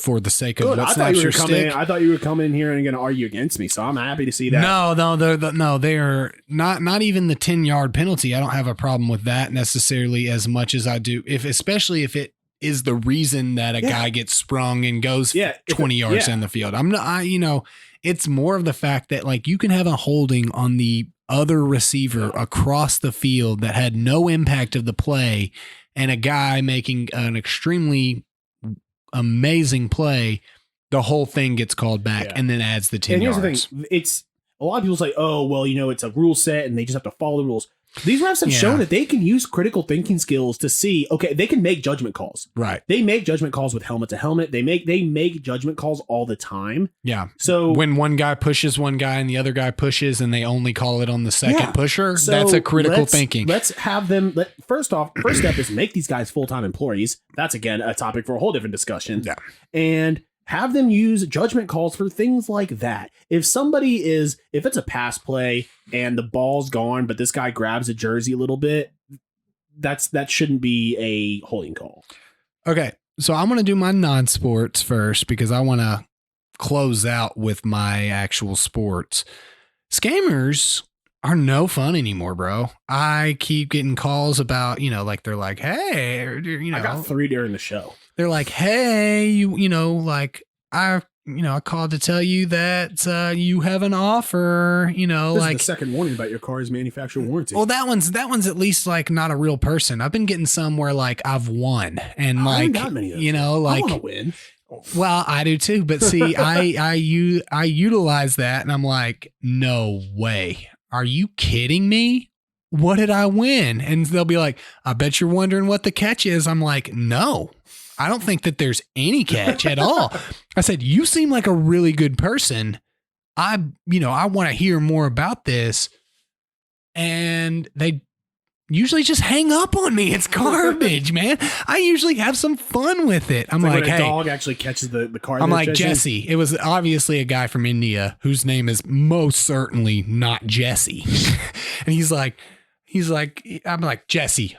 for the sake of what snaps your stick, I thought you were coming in here and going to argue against me. So I'm happy to see that. No, they're not even the 10-yard penalty. I don't have a problem with that necessarily as much as I do especially if it is the reason that a guy gets sprung and goes 20 yards in the field. It's more of the fact that like you can have a holding on the other receiver across the field that had no impact of the play, and a guy making an extremely amazing play, the whole thing gets called back and then adds the 10 yards. Here's the thing. It's a lot of people say, oh, well, it's a rule set and they just have to follow the rules. These refs have shown that they can use critical thinking skills to see, okay, they can make judgment calls. Right. They make judgment calls with helmet to helmet. They make judgment calls all the time. Yeah. So when one guy pushes one guy and the other guy pushes and they only call it on the second pusher, that's a critical thinking. Let's have them. First step is make these guys full-time employees. That's, again, a topic for a whole different discussion. Yeah. And have them use judgment calls for things like that. If it's a pass play and the ball's gone, but this guy grabs a jersey a little bit, that shouldn't be a holding call. Okay. So I'm going to do my non-sports first because I want to close out with my actual sports. Scammers are no fun anymore, bro. I keep getting calls about, they're like, hey, I got 3 during the show. They're like, hey, I called to tell you that you have an offer, This is the second warning about your car's manufacturer warranty. Well, that one's at least like not a real person. I've been getting some where like I've won and I like, haven't got many of those. like, I want to win. Well, I do too. But see, I utilize that and I'm like, no way. Are you kidding me? What did I win? And they'll be like, I bet you're wondering what the catch is. I'm like, no. I don't think that there's any catch at all. I said, you seem like a really good person. I want to hear more about this. And they usually just hang up on me. It's garbage, man. I usually have some fun with it. I'm like, when a hey, dog actually catches the car. I'm like, Jesse. It was obviously a guy from India whose name is most certainly not Jesse. And he's like, I'm like, Jesse,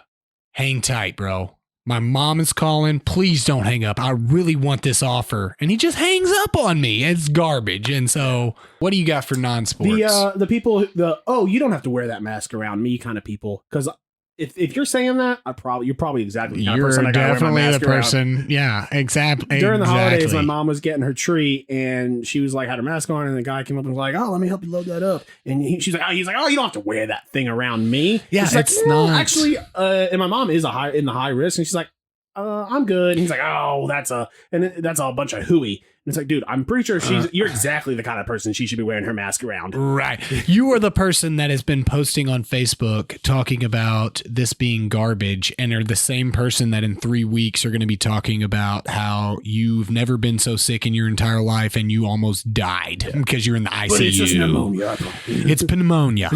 hang tight, bro. My mom is calling. Please don't hang up. I really want this offer. And he just hangs up on me. It's garbage. And so what do you got for non-sports? The people, you don't have to wear that mask around me kind of people. Because if you're saying that, you're probably exactly the kind of person I gotta wear my mask the person. Around. Yeah, exactly. During the holidays, my mom was getting her tree and she was like, had her mask on, and the guy came up and was like, oh, let me help you load that up. And he's like, you don't have to wear that thing around me. Yeah, it's not. Actually, and my mom is in the high risk, and she's like, I'm good. And he's like, oh, that's a bunch of hooey. And it's like, dude, I'm pretty sure you're exactly the kind of person she should be wearing her mask around. Right. You are the person that has been posting on Facebook talking about this being garbage and are the same person that in 3 weeks are going to be talking about how you've never been so sick in your entire life and you almost died because you're in the ICU. But it's just pneumonia. It's pneumonia.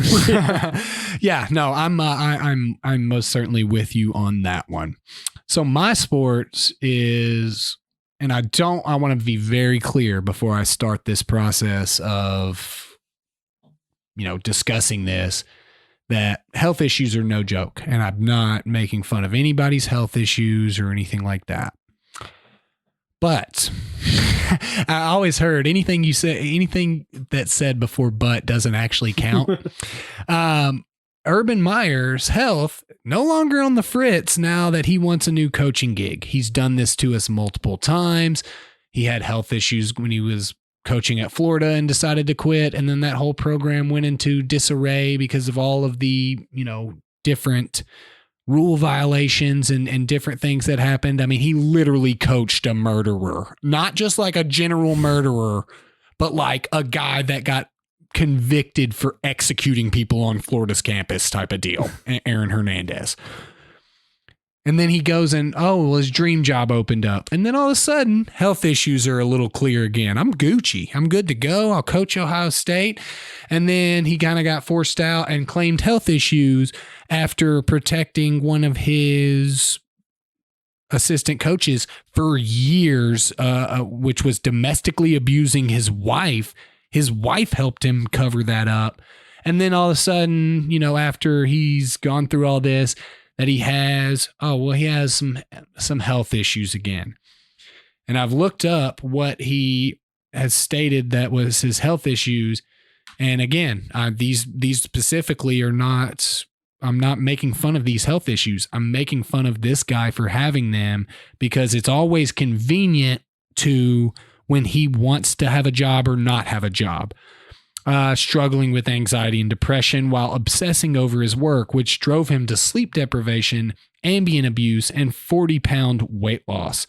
Yeah, no, I'm most certainly with you on that one. So my sports is, and I want to be very clear before I start this process of, discussing this, that health issues are no joke. And I'm not making fun of anybody's health issues or anything like that. But I always heard anything that's said before but doesn't actually count. Urban Meyer's health no longer on the fritz now that he wants a new coaching gig. He's done this to us multiple times. He had health issues when he was coaching at Florida and decided to quit. And then that whole program went into disarray because of all of the, different rule violations and different things that happened. I mean, he literally coached a murderer, not just like a general murderer, but like a guy that got convicted for executing people on Florida's campus type of deal, Aaron Hernandez. And then he goes and, his dream job opened up. And then all of a sudden, health issues are a little clear again. I'm Gucci. I'm good to go. I'll coach Ohio State. And then he kind of got forced out and claimed health issues after protecting one of his assistant coaches for years, which was domestically abusing his wife. His wife helped him cover that up. And then all of a sudden, after he's gone through all this, that he has, he has some health issues again. And I've looked up what he has stated that was his health issues. And again, these specifically are not, I'm not making fun of these health issues. I'm making fun of this guy for having them because it's always convenient to when he wants to have a job or not have a job. Struggling with anxiety and depression while obsessing over his work, which drove him to sleep deprivation, Ambien abuse, and 40-pound weight loss.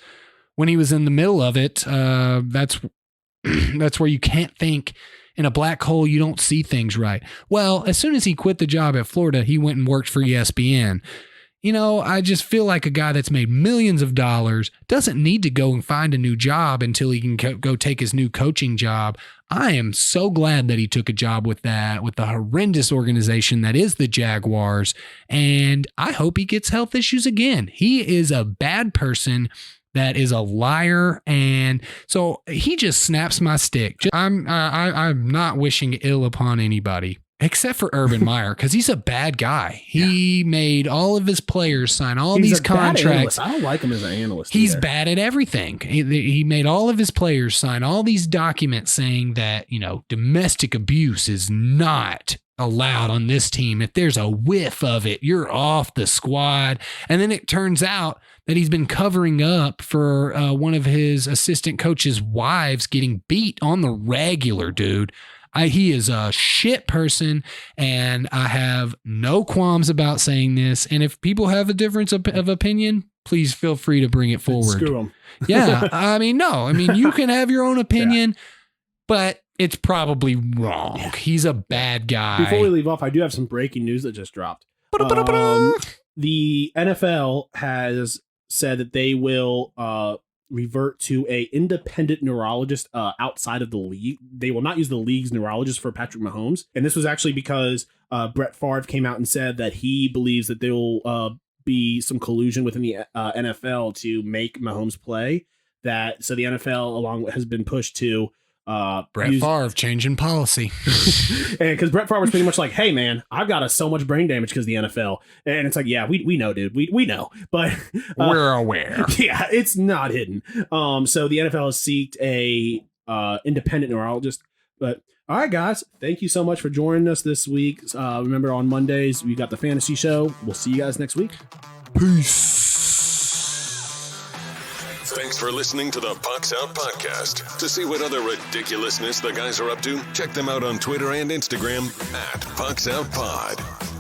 When he was in the middle of it, that's where you can't think. In a black hole, you don't see things right. Well, as soon as he quit the job at Florida, he went and worked for ESPN. I just feel like a guy that's made millions of dollars doesn't need to go and find a new job until he can go take his new coaching job. I am so glad that he took a job with the horrendous organization that is the Jaguars. And I hope he gets health issues again. He is a bad person that is a liar. And so he just snaps my stick. I'm not wishing ill upon anybody. Except for Urban Meyer, because he's a bad guy. He made all of his players sign all these contracts. I don't like him as an analyst. He's bad at everything. He made all of his players sign all these documents saying that, domestic abuse is not allowed on this team. If there's a whiff of it, you're off the squad. And then it turns out that he's been covering up for one of his assistant coach's wives getting beat on the regular, dude. He is a shit person, and I have no qualms about saying this. And if people have a difference of opinion, please feel free to bring it forward. Screw them. Yeah. You can have your own opinion, but it's probably wrong. He's a bad guy. Before we leave off, I do have some breaking news that just dropped. The NFL has said that they will revert to a independent neurologist outside of the league. They will not use the league's neurologist for Patrick Mahomes. And this was actually because Brett Favre came out and said that he believes that there will be some collusion within the NFL to make Mahomes play. So the NFL has been pushed to Brett Favre changing policy. And because Brett Favre was pretty much like, hey man, I've got so much brain damage because of the NFL. And it's like, yeah, we know, dude. We know. But we're aware. Yeah, it's not hidden. So the NFL has sought a independent neurologist. But all right, guys, thank you so much for joining us this week. Remember, on Mondays, we got the fantasy show. We'll see you guys next week. Peace. Thanks for listening to the Pucks Out Podcast. To see what other ridiculousness the guys are up to, check them out on Twitter and Instagram @PucksOutPod.